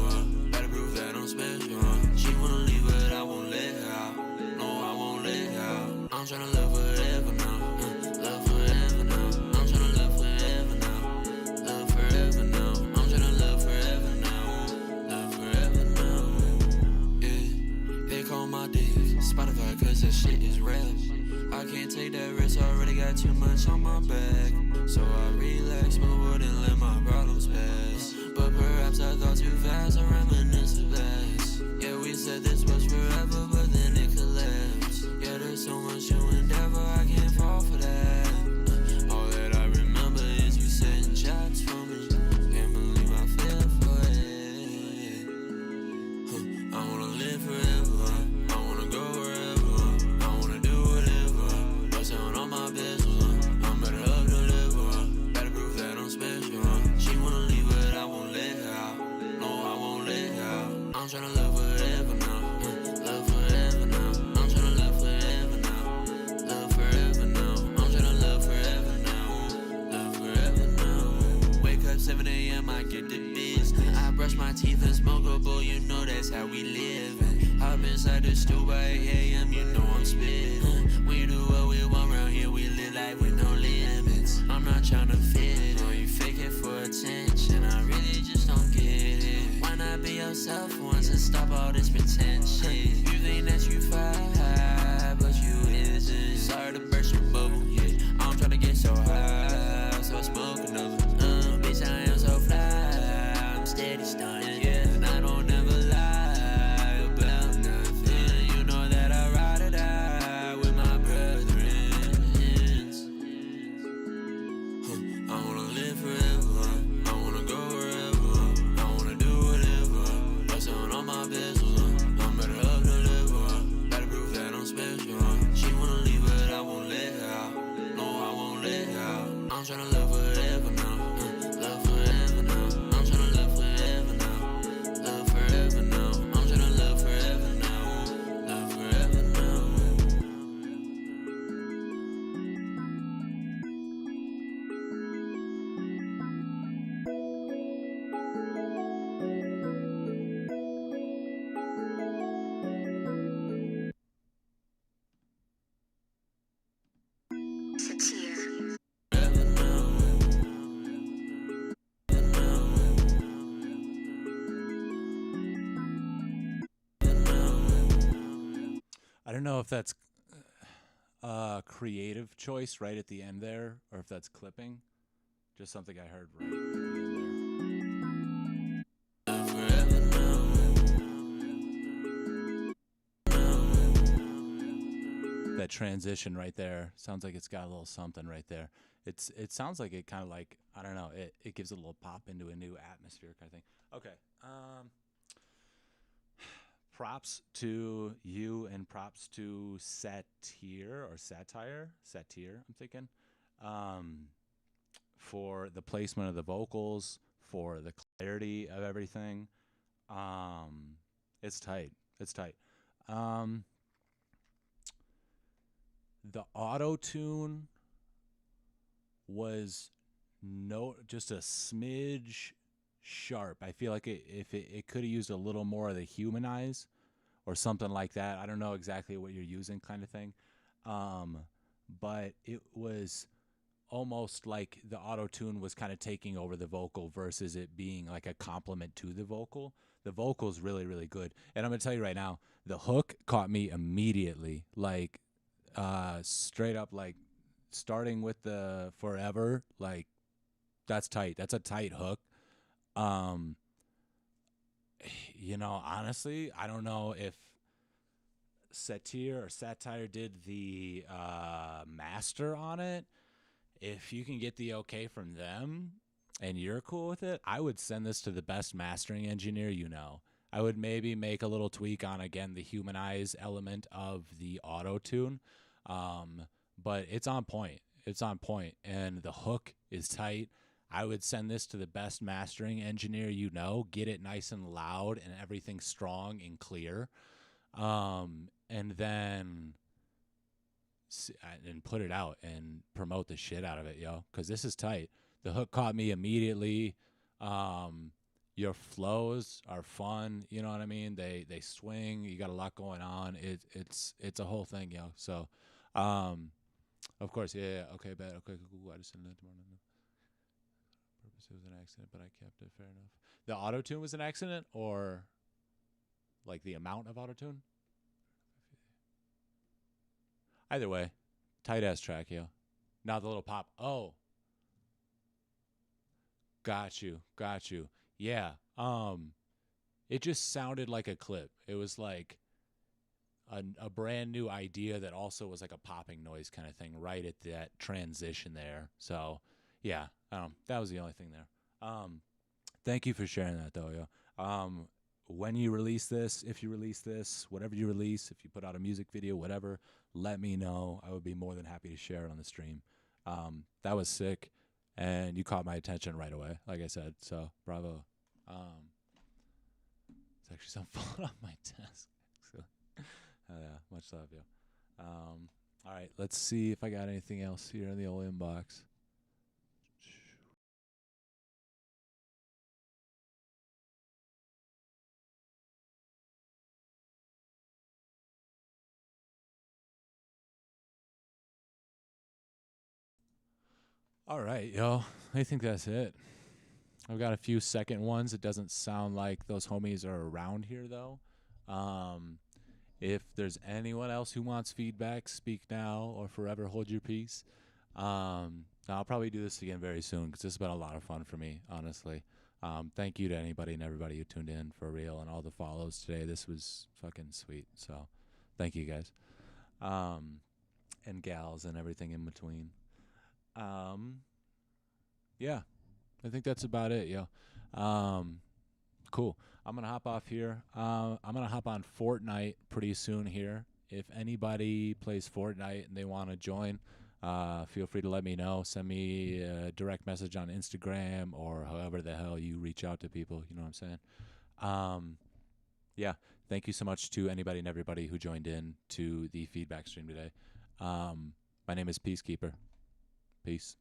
gotta prove that I'm special, she wanna leave but I won't let her out, no I won't let her out, I'm tryna live forever now, love forever now, I'm tryna live forever now, love forever now, I'm tryna live forever now, love forever now, yeah, they call my dick, Spotify cause that shit is rap. I can't take that risk, already got too much on my back. So I relax, move and let my problems pass. But perhaps I thought too fast, I reminisce the past. Yeah, we said this was forever, but then it collapsed. Yeah, there's so much to endeavor, I can't fall for that. All that I remember is you setting shots for me. Can't believe I fell for it. I wanna live forever, I wanna go wherever, I wanna do whatever, bust down all my business, I'm better up to live, gotta prove that I'm special, she wanna leave but I won't let her out, no I won't let her out, I'm tryna live forever now, love forever now, I'm tryna live forever now, love forever now, I'm tryna live forever now, love forever now, wake up 7 a.m. I get the biz, I brush my teeth and smoke a bowl, you know that's how we live. Hop inside the stool by 8 a.m., you know I'm spittin'. We do what we want around here, we live life with no limits. I'm not tryna fit, no, you fake it for attention. I really just don't get it. Why not be yourself once and stop all this pretension? You think that you fly, but you isn't. Sorry to burst your bubble, yeah. I'm tryna get so high, so I smoke another. Bitch, I am so fly, I'm steady stunting, yeah. And I don't ever lie about nothing. You know that I ride or die with my brethren. I wanna live forever, I wanna go wherever, I wanna do whatever, bust down all my business, I'm better up to live, gotta prove that I'm special, she wanna leave but I won't let her out, no I won't let her out, I'm tryna live forever now, love forever now, I'm tryna live forever now, love forever now, I'm tryna live forever now, love forever now. I don't know if that's a creative choice right at the end there, or if that's clipping. Just something I heard right at the end there. That transition right there sounds like it's got a little something right there. It sounds like it kind of like, I don't know, it gives a little pop into a new atmosphere kind of thing. Okay. Props to you and props to Satire, I'm thinking, for the placement of the vocals, for the clarity of everything. It's tight. It's tight. Um, the auto tune was just a smidge sharp. I feel like it could have used a little more of the humanize or something like that. I don't know exactly what you're using, kind of thing. But it was almost like the auto tune was kind of taking over the vocal versus it being like a compliment to the vocal. The vocal's really, really good. And I'm gonna tell you right now, the hook caught me immediately. Like straight up, like starting with the forever, like that's tight. That's a tight hook. Um, honestly, I don't know if Satire did the master on it. If you can get the okay from them and you're cool with it, I would send this to the best mastering engineer you know. I would maybe make a little tweak on, again, the humanize element of the auto tune. But it's on point. It's on point, and the hook is tight. I would send this to the best mastering engineer you know. Get it nice and loud and everything strong and clear. And then and put it out and promote the shit out of it, yo, because this is tight. The hook caught me immediately. Your flows are fun, you know what I mean? They swing. You got a lot going on. It's a whole thing, yo. So, of course, yeah. Okay, bad. Okay, cool. I just didn't let tomorrow. Purpose, it was an accident, but I kept it. Fair enough. The auto tune was an accident, or like the amount of auto tune? Either way, tight ass track, yo. Now the little pop. Oh, got you. Yeah. It just sounded like a clip. It was like a brand new idea that also was like a popping noise kind of thing right at that transition there. So, yeah, that was the only thing there. Thank you for sharing that, though, yo. When you release this, if you release this, whatever you release, if you put out a music video, whatever, let me know. I would be more than happy to share it on the stream. That was sick, and you caught my attention right away, like I said, so bravo. It's actually some falling off my desk. So, yeah, much love, yo. All right, let's see if I got anything else here in the old inbox. All right, yo. I think that's it. I've got a few second ones. It doesn't sound like those homies are around here, though. If there's anyone else who wants feedback, speak now or forever hold your peace. I'll probably do this again very soon because this has been a lot of fun for me, honestly. Thank you to anybody and everybody who tuned in for real and all the follows today. This was fucking sweet. So thank you guys. And gals and everything in between. Yeah, I think that's about it, yo. Cool. I'm gonna hop off here. I'm gonna hop on Fortnite pretty soon here. If anybody plays Fortnite and they want to join, feel free to let me know. Send me a direct message on Instagram or however the hell you reach out to people. You know what I'm saying? Yeah. Thank you so much to anybody and everybody who joined in to the feedback stream today. My name is Peacekeeper. Peace.